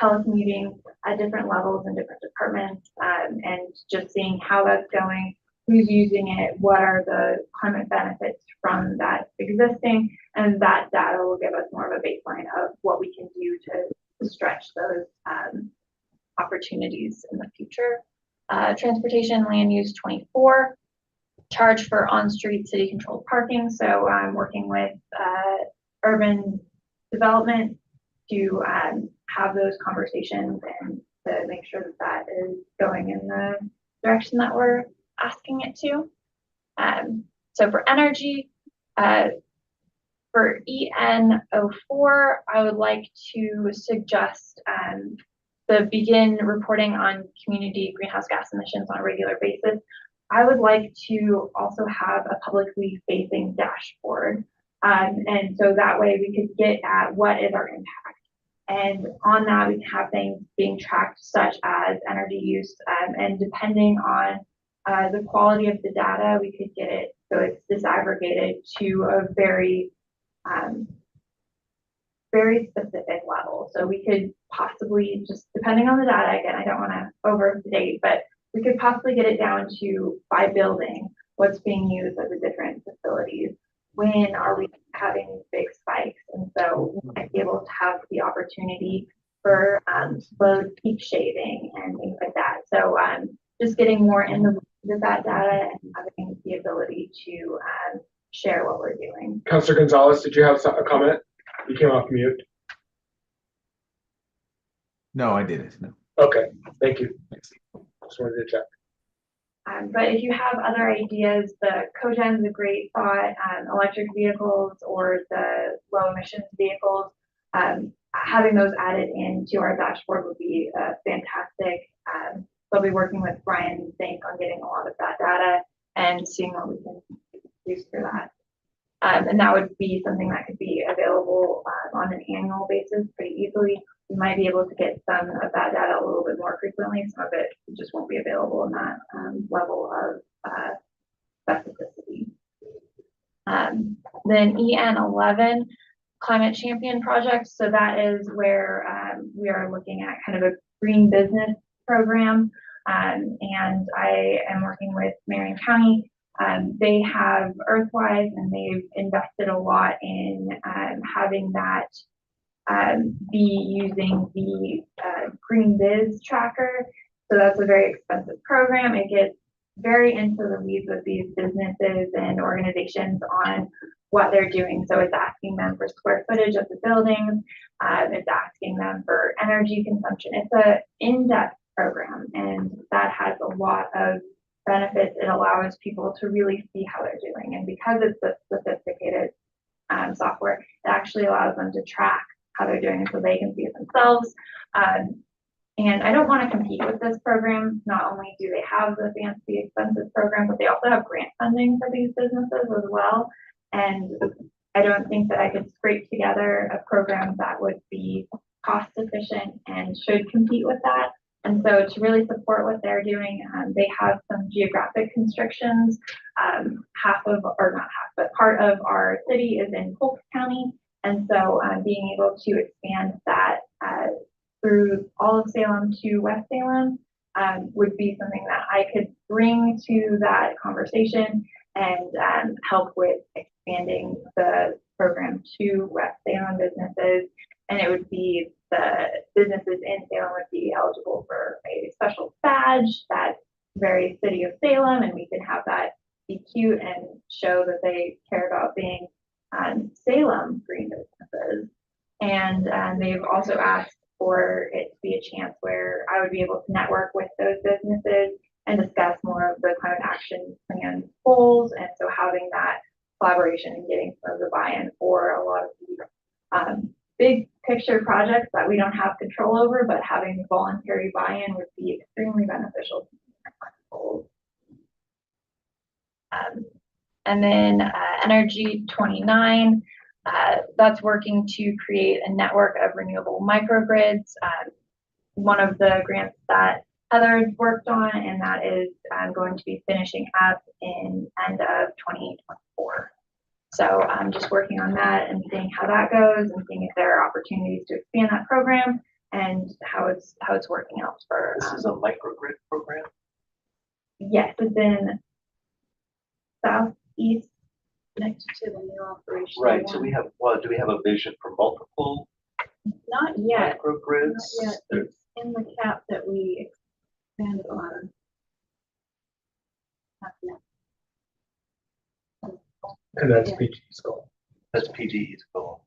A: telecommuting at different levels and different departments, and just seeing how that's going, who's using it, what are the climate benefits from that existing, and that data will give us more of a baseline of what we can do to stretch those opportunities in the future. Transportation land use 24, charge for on-street city controlled parking. So I'm working with urban development to have those conversations and to make sure that that is going in the direction that we're asking it to. So for energy, for EN04, I would like to suggest the begin reporting on community greenhouse gas emissions on a regular basis. I would like to also have a publicly facing dashboard. And so that way we could get at what is our impact. And on that, we can have things being tracked such as energy use, and depending on the quality of the data, we could get it so it's disaggregated to a very, very specific level. So we could possibly, just depending on the data, again, I don't want to overstate, but we could possibly get it down to by building what's being used at the different facilities. When are we having big spikes? And so we might be able to have the opportunity for load peak shaving and things like that. So just getting more in the with that data and having the ability to share what we're doing.
B: Councilor Gonzalez, did you have a comment? You came off mute.
L: No, I didn't. No.
B: Okay, thank you. Just wanted to check.
A: But if you have other ideas, the cogen is a great thought, electric vehicles or the low emissions vehicles, having those added into our dashboard would be fantastic. They'll be working with Brian Zink on getting a lot of that data and seeing what we can use for that. And that would be something that could be available on an annual basis pretty easily. We might be able to get some of that data a little bit more frequently. Some of it just won't be available in that level of specificity. Then EN11, Climate Champion Project. So that is where we are looking at kind of a green business program. And I am working with Marion County. They have Earthwise and they've invested a lot in having that be using the Green Biz tracker. So that's a very expensive program. It gets very into the weeds with these businesses and organizations on what they're doing. So it's asking them for square footage of the buildings. It's asking them for energy consumption. It's an in-depth program, and that has a lot of benefits. It allows people to really see how they're doing. And because it's a sophisticated software, it actually allows them to track how they're doing so they can see it themselves. And I don't want to compete with this program. Not only do they have the fancy expensive program, but they also have grant funding for these businesses as well. And I don't think that I could scrape together a program that would be cost efficient and should compete with that. And so to really support what they're doing, they have some geographic constrictions. Half of, or not half, but part of our city is in Polk County. And so being able to expand that through all of Salem to West Salem would be something that I could bring to that conversation and help with expanding the program to West Salem businesses. And it would be the businesses in Salem would be eligible for a special badge that's very City of Salem, and we can have that be cute and show that they care about being Salem green businesses. And they've also asked for it to be a chance where I would be able to network with those businesses and discuss more of the climate action plan goals. And so having that collaboration and getting some of the buy-in for a lot of these big picture projects that we don't have control over, but having voluntary buy-in would be extremely beneficial to our climate goals. And then Energy 29, that's working to create a network of renewable microgrids. One of the grants that Heather's worked on, and that is going to be finishing up in end of 2024. So I'm just working on that and seeing how that goes and seeing if there are opportunities to expand that program and how it's working out for.
C: This is a microgrid program?
A: Yes, it's in southeast.
I: Next to the new operation.
C: Right, so we have, well, do we have a vision for multiple
I: Not yet,
C: microgrids?
I: not yet. It's in the cap that we expanded on. Not yet.
B: And that's
I: Yeah.
B: PG's goal.
C: That's PGE's goal.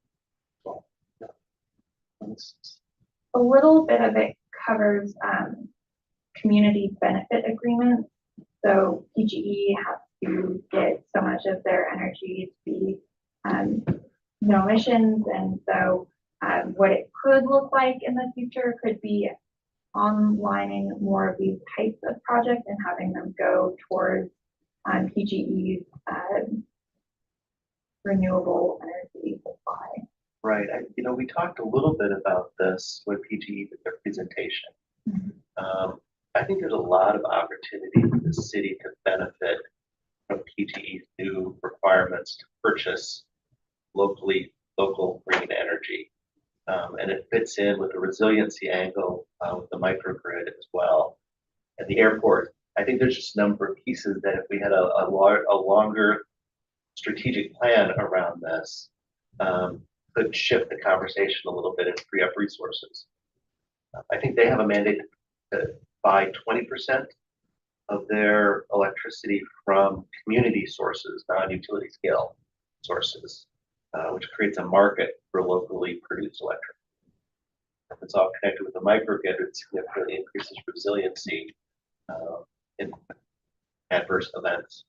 A: A little bit of it covers community benefit agreements. So PGE has to get so much of their energy to be no emissions. And so what it could look like in the future could be onlining more of these types of projects and having them go towards PGE's renewable energy supply.
C: Right, we talked a little bit about this when PGE did their presentation. I think there's a lot of opportunity for the city to benefit from PGE's new requirements to purchase local green energy. And it fits in with the resiliency angle with the microgrid as well. At the airport, I think there's just a number of pieces that if we had a longer strategic plan around this, could shift the conversation a little bit and free up resources. I think they have a mandate to buy 20% of their electricity from community sources, non-utility scale sources, which creates a market for locally produced electricity. If it's all connected with the microgrid, it significantly increases resiliency in adverse events.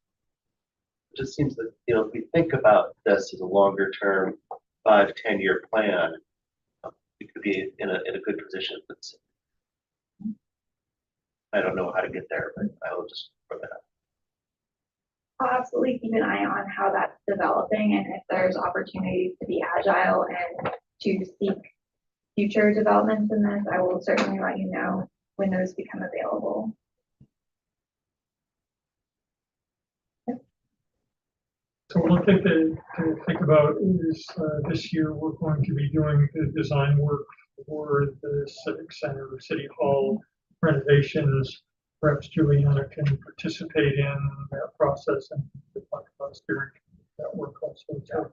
C: It just seems that, if we think about this as a longer term 5-10 year plan, we could be in a good position. I don't know how to get there, but I will just throw that out.
A: I'll absolutely keep an eye on how that's developing and if there's opportunities to be agile and to seek future developments in this. I will certainly let you know when those become available.
K: So one thing to think about is this year we're going to be doing the design work for the Civic Center, City Hall renovations. Perhaps Juliana can participate in that process and talk about steering that work also. So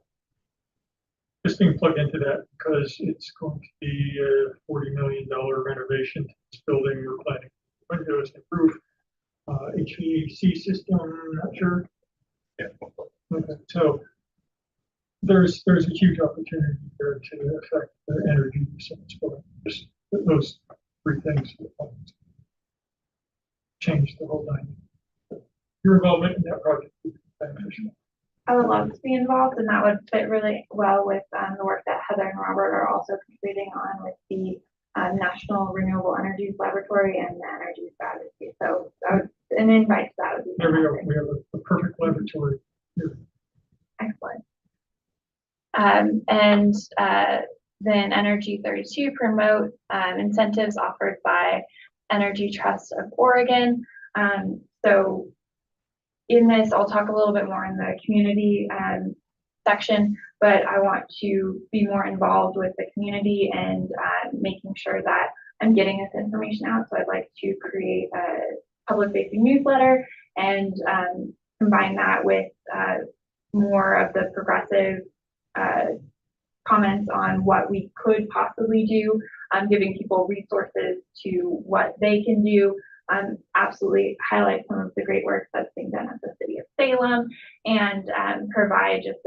K: just being plugged into that because it's going to be a $40 million renovation to this building. We're planning windows and roof, HVAC system, not sure.
B: Yeah.
K: Okay, so there's a huge opportunity there to affect the energy use of this building. Just those three things will change the whole dynamic. Your involvement in that project would be beneficial.
A: I would love to be involved, and that would fit really well with the work that Heather and Robert are also completing on with the National Renewable Energies Laboratory and the Energy Strategy. So an invite to that would be
K: There we go.
A: fantastic.
K: We have a perfect laboratory here.
A: Excellent. Then Energy 32 promote incentives offered by Energy Trust of Oregon. So in this, I'll talk a little bit more in the community section, but I want to be more involved with the community and making sure that I'm getting this information out. So I'd like to create a public-facing newsletter and combine that with more of the progressive comments on what we could possibly do, giving people resources to what they can do, absolutely highlight some of the great work that's being done at the city of Salem and provide just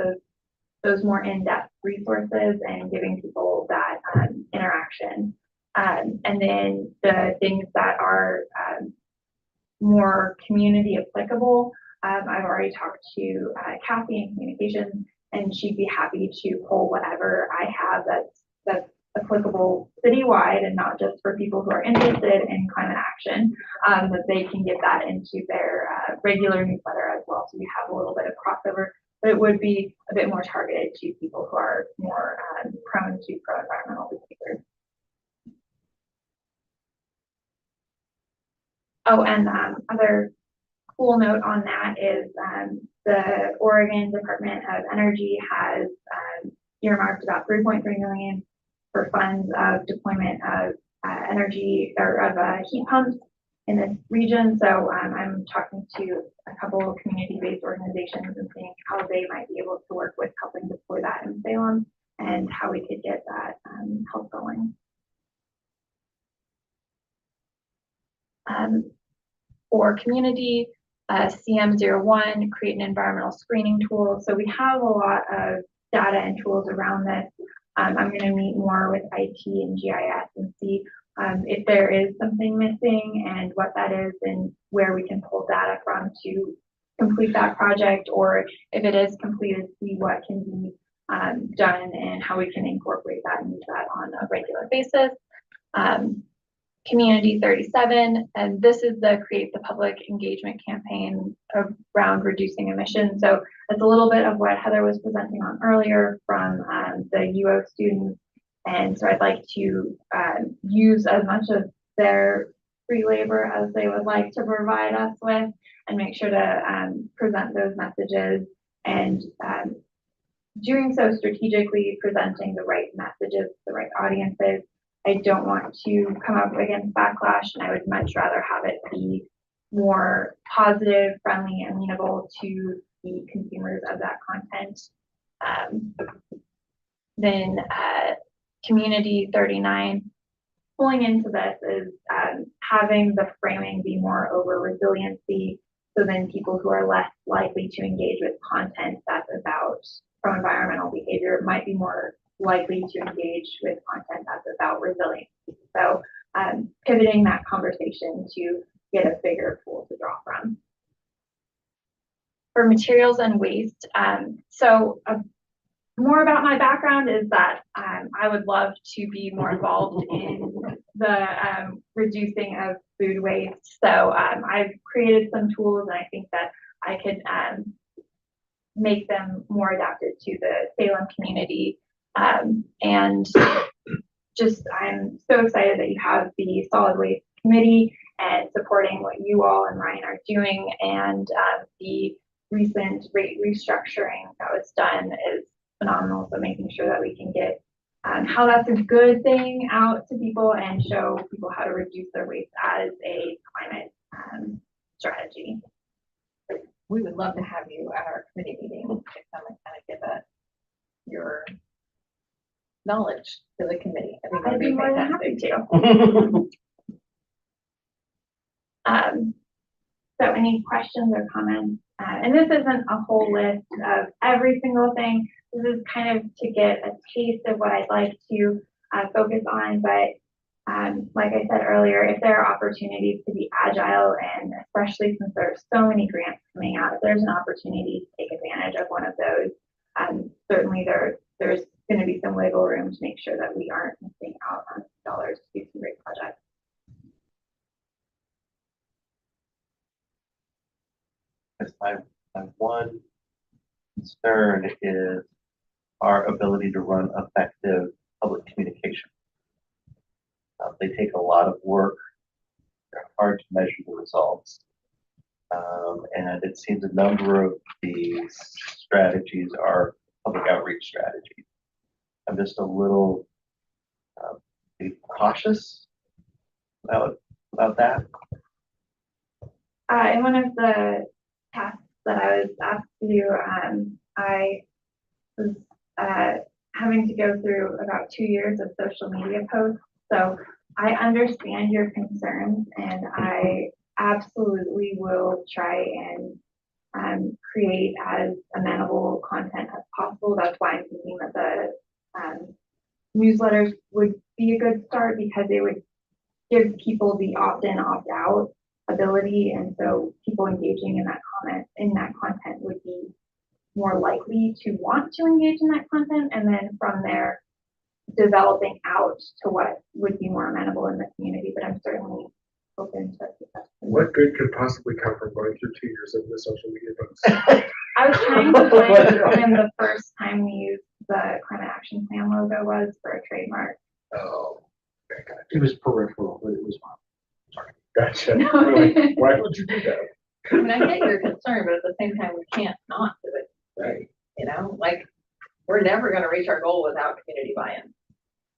A: those more in-depth resources and giving people that interaction. And then the things that are more community applicable, I've already talked to Kathy in communications, and she'd be happy to pull whatever I have that's applicable citywide and not just for people who are interested in climate action, that they can get that into their regular newsletter as well. So we have a little bit of crossover, but it would be a bit more targeted to people who are more prone to pro-environmental behavior. Oh, and other cool note on that is the Oregon Department of Energy has earmarked about 3.3 million for funds of deployment of energy or of heat pumps in this region. So I'm talking to a couple of community-based organizations and seeing how they might be able to work with helping deploy that in Salem and how we could get that help going. For community, CM01, create an environmental screening tool. So we have a lot of data and tools around this. I'm going to meet more with IT and GIS and see if there is something missing and what that is and where we can pull data from to complete that project, or if it is completed, see what can be done and how we can incorporate that and use that on a regular basis. Community 37, and this is the Create the Public Engagement campaign around reducing emissions. So it's a little bit of what Heather was presenting on earlier from the UO students. And so I'd like to use as much of their free labor as they would like to provide us with and make sure to present those messages and doing so strategically, presenting the right messages to the right audiences. I don't want to come up against backlash, and I would much rather have it be more positive, friendly, amenable to the consumers of that content. Then Community 39, pulling into this is having the framing be more over resiliency, so then people who are less likely to engage with content that's about pro-environmental behavior might be more likely to engage with content that's about resilience. So pivoting that conversation to get a bigger pool to draw from. For materials and waste, more about my background is that I would love to be more involved in the reducing of food waste. So I've created some tools, and I think that I could make them more adapted to the Salem community. And just, I'm so excited that you have the solid waste committee and supporting what you all and Ryan are doing. And the recent rate restructuring that was done is phenomenal. So making sure that we can get how that's a good thing out to people and show people how to reduce their waste as a climate strategy.
D: We would love to have you at our committee meeting to come and kind of give your knowledge to the committee. I think
A: I'd be more than happy
D: fantastic.
A: to. So any questions or comments? And this isn't a whole list of every single thing. This is kind of to get a taste of what I'd like to focus on. But like I said earlier, if there are opportunities to be agile, and especially since there are so many grants coming out, if there's an opportunity to take advantage of one of those, certainly there's going to be some wiggle room to make sure that we aren't missing out on dollars to do some great projects.
C: My one concern is our ability to run effective public communication. They take a lot of work. They're hard to measure the results. And it seems a number of these strategies are public outreach strategies. I'm just a little cautious about that.
A: In one of the tasks that I was asked to do, I was having to go through about 2 years of social media posts. So I understand your concerns and I absolutely will try and create as amenable content as possible. That's why I'm thinking that the newsletters would be a good start because they would give people the opt-in, opt-out ability. And so people engaging in that content would be more likely to want to engage in that content. And then from there, developing out to what would be more amenable in the community. But I'm certainly open to suggestions.
B: What good could possibly come from going through 2 years of the social media posts?
A: I was trying to find when the first time we used the climate action plan logo was for a trademark.
B: Oh, okay, gotcha.
J: It was peripheral, but it was fine.
B: Gotcha.
A: No.
B: Like, why would you do that?
D: I mean, I get your concern, but at the same time, we can't not do it.
B: Right.
D: You know, like, we're never gonna reach our goal without community buy-in.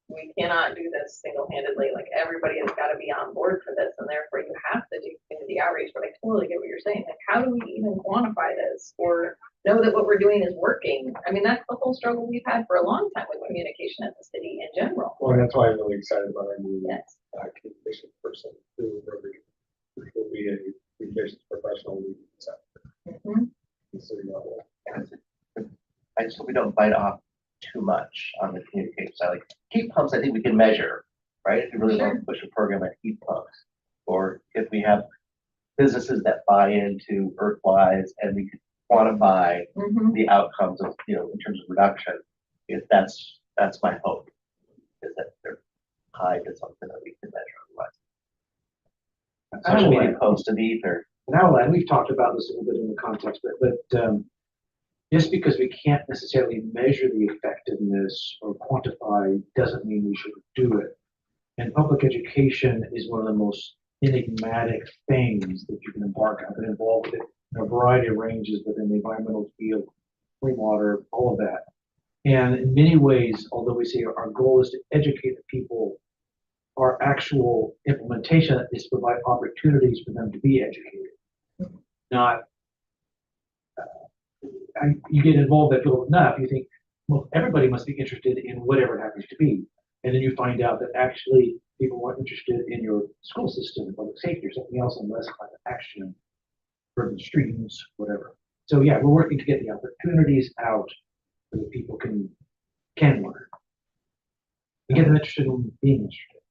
D: We cannot do this single-handedly, like, everybody has gotta be on board for this, and therefore you have to do community outreach, but I totally get what you're saying, like, how do we even quantify this, or know that what we're doing is working? I mean, that's the whole struggle we've had for a long time with communication at the city in general.
B: Well, and that's why I'm really excited about our new
D: Yes.
B: communications person who will be a communications professional leading this effort
D: Mhm.
B: at the city level.
C: I just hope we don't bite off too much on the communication side. Like heat pumps, I think we can measure, right? If you really want to push a program like heat pumps, or if we have businesses that buy into Earthwise and we can quantify
D: Mhm.
C: the outcomes of, you know, in terms of reduction. If that's my hope, is that they're tied to something that we can measure otherwise. Social media posts to the ether.
J: Now, and we've talked about this a little bit in the context, but just because we can't necessarily measure the effectiveness or quantify doesn't mean we should do it. And public education is one of the most enigmatic things that you can embark on. I've been involved with it in a variety of ranges within the environmental field, clean water, all of that. And in many ways, although we say our goal is to educate the people, our actual implementation is to provide opportunities for them to be educated, not you get involved that field enough, you think, well, everybody must be interested in whatever it happens to be. And then you find out that actually people are interested in your school system, public safety, or something else, and less climate action, urban streams, whatever. So yeah, we're working to get the opportunities out so that people can learn and get them interested in being interested.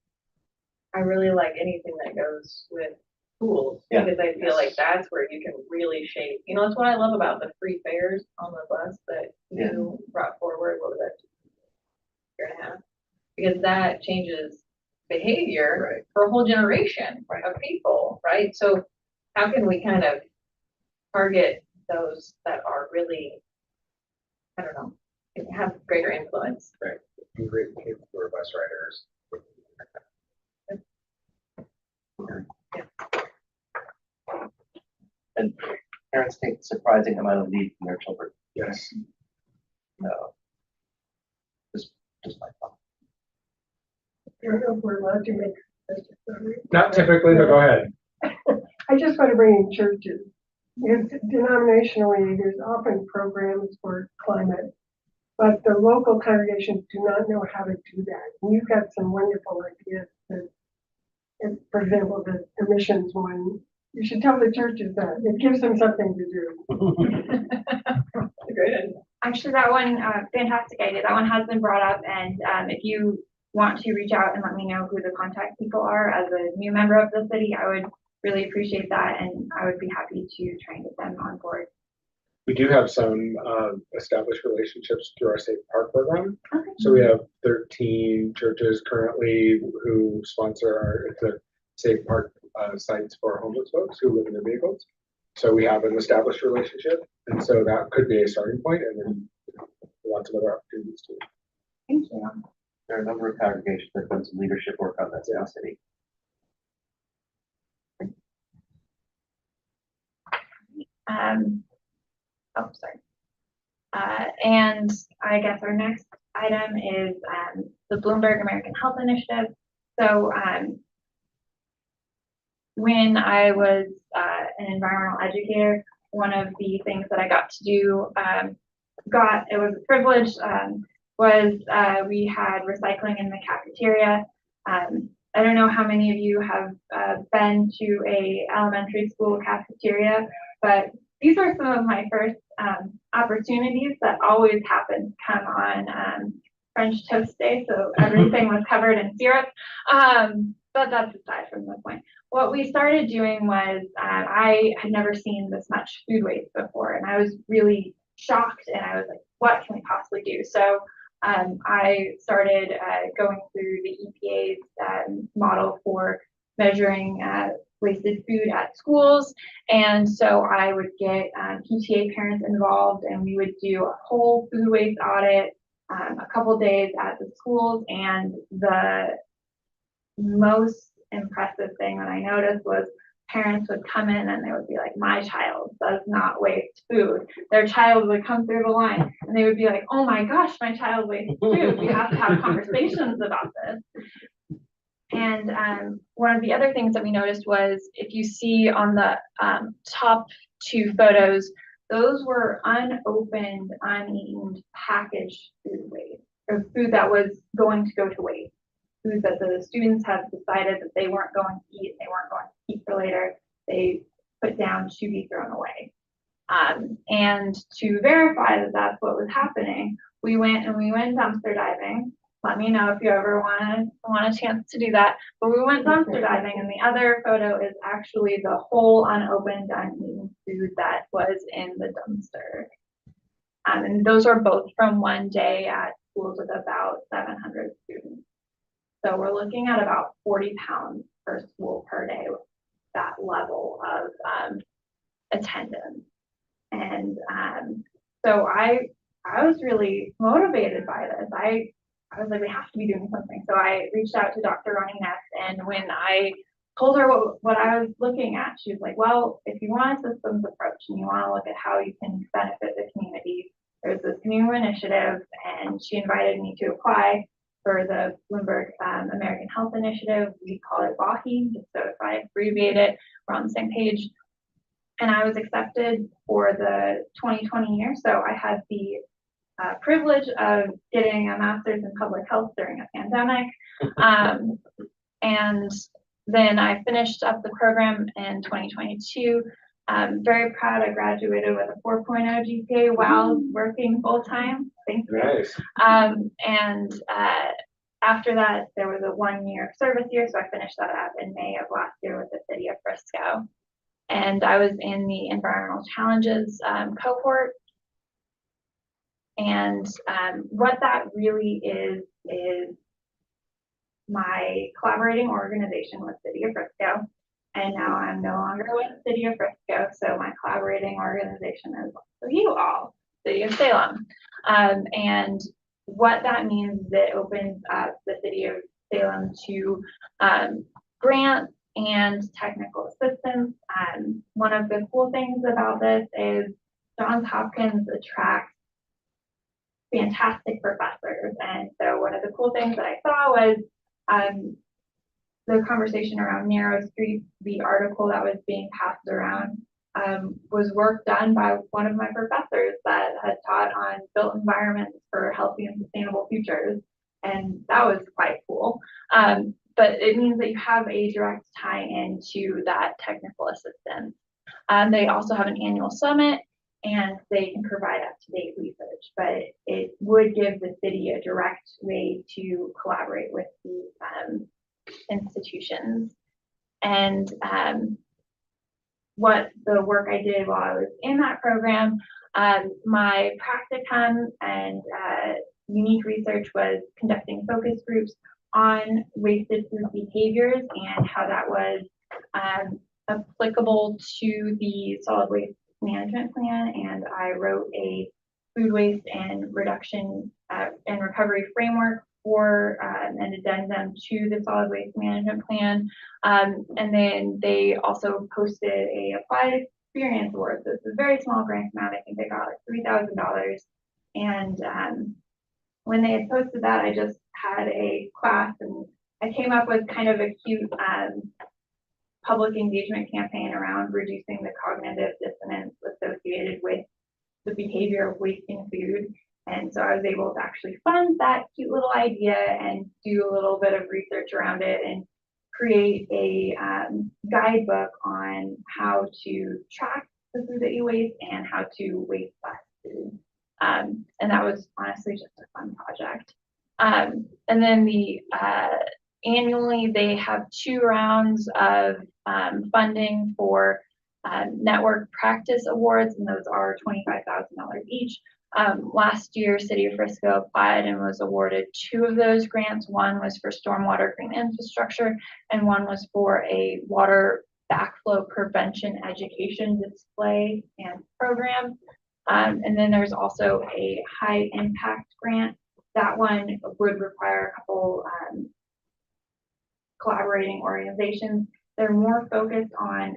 D: I really like anything that goes with schools,
C: Yeah.
D: because I feel like that's where you can really shape, you know, that's what I love about the free fares on the bus that you brought forward, what was that? Year and a half, because that changes behavior for a whole generation of people, right? So how can we kind of target those that are really, I don't know, have greater influence?
B: Right. Great kids who are bus riders.
C: And parents take surprising amount of leave from their children.
B: Yes.
C: No. Just my thought.
G: I don't know if we're allowed to make. suggestions.
B: Not typically, but go ahead.
G: I just want to bring in churches. Because denominationally, there's often programs for climate, but the local congregations do not know how to do that. And you've got some wonderful ideas. And for example, the missions one, you should tell the churches that. It gives them something to do.
D: Great idea.
A: Actually, that one, fantastic idea. That one has been brought up, and if you want to reach out and let me know who the contact people are as a new member of the city, I would really appreciate that, and I would be happy to try and get them on board.
B: We do have some established relationships through our Safe Park program.
A: Okay.
B: So we have 13 churches currently who sponsor it's a Safe Park sites for homeless folks who live in their vehicles. So we have an established relationship, and so that could be a starting point, and then lots of other opportunities too.
A: Thank you.
C: There are a number of congregations that have done some leadership work on this in the city.
A: Oh, sorry. And I guess our next item is the Bloomberg American Health Initiative. So when I was an environmental educator, one of the things that I got to do, it was a privilege, was we had recycling in the cafeteria. I don't know how many of you have been to a elementary school cafeteria, but these were some of my first opportunities that always happened to come on French toast day, so everything was covered in syrup. But that's aside from the point. What we started doing was I had never seen this much food waste before, and I was really shocked, and I was like, what can we possibly do? So I started going through the EPA's model for measuring wasted food at schools. And so I would get PTA parents involved, and we would do a whole food waste audit a couple days at the schools. And the most impressive thing that I noticed was parents would come in and they would be like, my child does not waste food. Their child would come through the line and they would be like, oh my gosh, my child wastes food. We have to have conversations about this. And one of the other things that we noticed was if you see on the top two photos, those were unopened, uneaten, packaged food waste, or food that was going to go to waste. Food that the students have decided that they weren't going to eat, they weren't going to keep for later, they put down to be thrown away. And to verify that that's what was happening, we went dumpster diving. Let me know if you ever want a chance to do that. But we went dumpster diving, and the other photo is actually the whole unopened, uneaten food that was in the dumpster. And those are both from one day at schools with about 700 students. So we're looking at about 40 pounds per school per day with that level of attendance. And so I was really motivated by this. I was like, we have to be doing something. So I reached out to Dr. Ronnie Ness, and when I told her what I was looking at, she was like, well, if you want a systems approach and you want to look at how you can benefit the community, there's this new initiative, and she invited me to apply for the Bloomberg American Health Initiative. We call it WAHI, just so if I abbreviate it, we're on the same page. And I was accepted for the 2020 year. So I had the privilege of getting a master's in public health during a pandemic. And then I finished up the program in 2022. I'm very proud I graduated with a 4.0 GPA while working full time. Thank you.
B: Nice.
A: And after that, there was a 1 year service year. So I finished that up in May of last year with the city of Frisco. And I was in the environmental challenges cohort. And what that really is my collaborating organization with City of Frisco. And now I'm no longer with City of Frisco, so my collaborating organization is also you all, City of Salem. And what that means is it opens up the City of Salem to grants and technical assistance. One of the cool things about this is Johns Hopkins attracts fantastic professors. And so one of the cool things that I saw was the conversation around narrow streets. The article that was being passed around was work done by one of my professors that had taught on built environments for healthy and sustainable futures. And that was quite cool. But it means that you have a direct tie into that technical assistance. They also have an annual summit, and they can provide up-to-date research, but it would give the city a direct way to collaborate with these institutions. And what the work I did while I was in that program, my practicum and unique research was conducting focus groups on wasted food behaviors and how that was applicable to the solid waste management plan. And I wrote a food waste and reduction and recovery framework for an addendum to the solid waste management plan. And then they also posted a applied experience award. So it's a very small grant amount. I think they got like $3,000. And when they had posted that, I just had a class, and I came up with kind of a cute public engagement campaign around reducing the cognitive dissonance associated with the behavior of wasting food. And so I was able to actually fund that cute little idea and do a little bit of research around it and create a guidebook on how to track the food that you waste and how to waste less food. And that was honestly just a fun project. And then annually they have 2 rounds of funding for network practice awards, and those are $25,000 each. Last year, City of Frisco applied and was awarded 2 of those grants. One was for stormwater green infrastructure, and one was for a water backflow prevention education display and program. And then there's also a high impact grant. That one would require a couple collaborating organizations. They're more focused on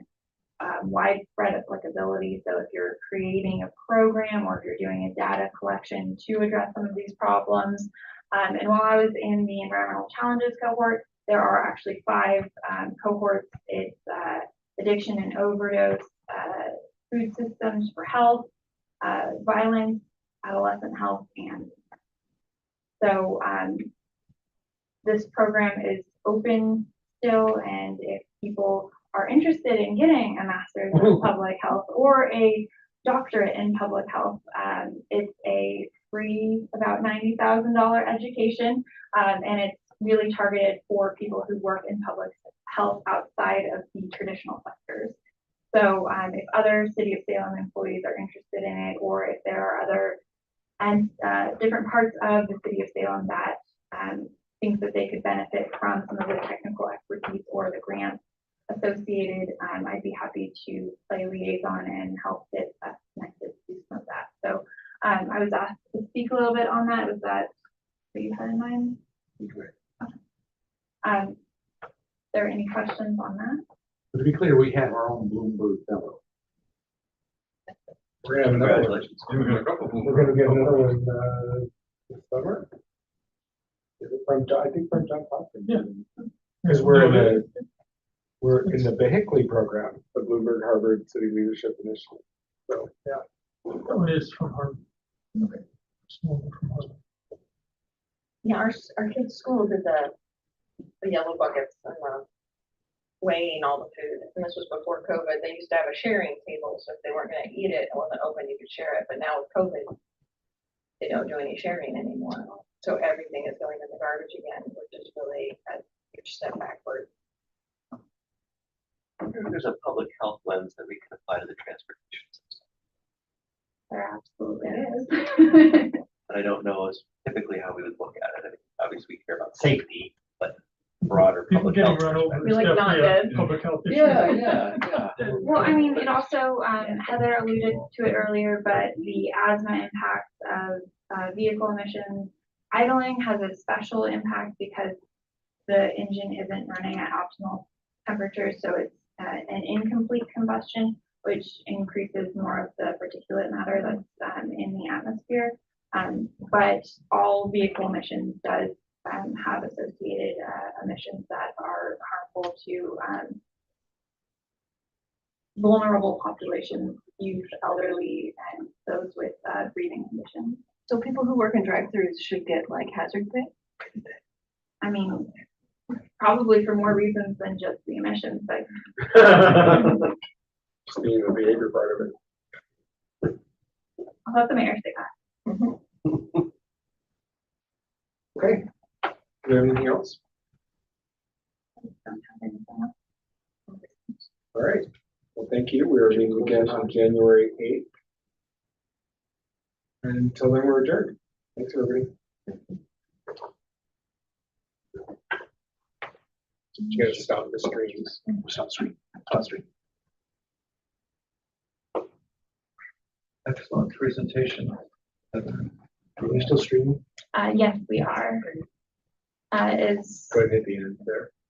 A: widespread applicability. So if you're creating a program or if you're doing a data collection to address some of these problems. And while I was in the environmental challenges cohort, there are actually 5 cohorts. It's addiction and overdose, food systems for health, violence, adolescent health, and so this program is open still, and if people are interested in getting a master's in public health or a doctorate in public health, it's a free, about $90,000 education, and it's really targeted for people who work in public health outside of the traditional sectors. So if other City of Salem employees are interested in it, or if there are other and different parts of the City of Salem that think that they could benefit from some of the technical expertise or the grants associated, I'd be happy to play liaison and help get us connected to some of that. So I was asked to speak a little bit on that. Was that what you had in mind?
J: Great.
A: Okay. There any questions on that?
J: But to be clear, we have our own Bloomberg fellow.
B: We're gonna have another one.
E: Congratulations.
B: We're gonna get another one this summer. Is it from I think from John Hopkins.
K: Yeah.
B: Because we're in the Behickley program, the Bloomberg Harvard City Leadership Initiative. So yeah.
K: Oh, it is from Harvard. Okay. Small from Harvard.
D: Yeah, our kids' school did the yellow buckets and weighing all the food. And this was before COVID. They used to have a sharing table, so if they weren't gonna eat it, it wasn't open, you could share it. But now with COVID, they don't do any sharing anymore. So everything is going in the garbage again, which is really a huge step backward.
C: There's a public health lens that we can apply to the transportation system.
A: There absolutely is.
C: But I don't know is typically how we would look at it. I mean, obviously we care about safety, but broader
K: People
C: public
K: getting
C: health.
K: run over
C: perspective.
K: is
D: Feel like not
K: definitely a
D: good.
K: public health issue.
C: Yeah.
A: Well, I mean, it also, Heather alluded to it earlier, but the asthma impact of vehicle emissions, idling has a special impact because the engine isn't running at optimal temperatures, so it's an incomplete combustion, which increases more of the particulate matter that's in the atmosphere. But all vehicle emissions does have associated emissions that are harmful to vulnerable populations, youth, elderly, and those with breathing conditions.
D: So people who work in drive-throughs should get like hazard pay?
A: I mean, probably for more reasons than just the emissions, but
B: Just being the behavior part of it.
A: I'll let the mayor say that.
B: Okay. Do you have anything else?
A: Don't have anything else.
B: All right. Well, thank you. We are meeting again on January 8th. And until then, we're adjourned. Thanks, everybody. You gotta stop the streams.
J: Stop stream. Stop stream.
E: Excellent presentation.
J: Are we still streaming?
A: Yes, we are. Is
B: Go ahead and hit the end there.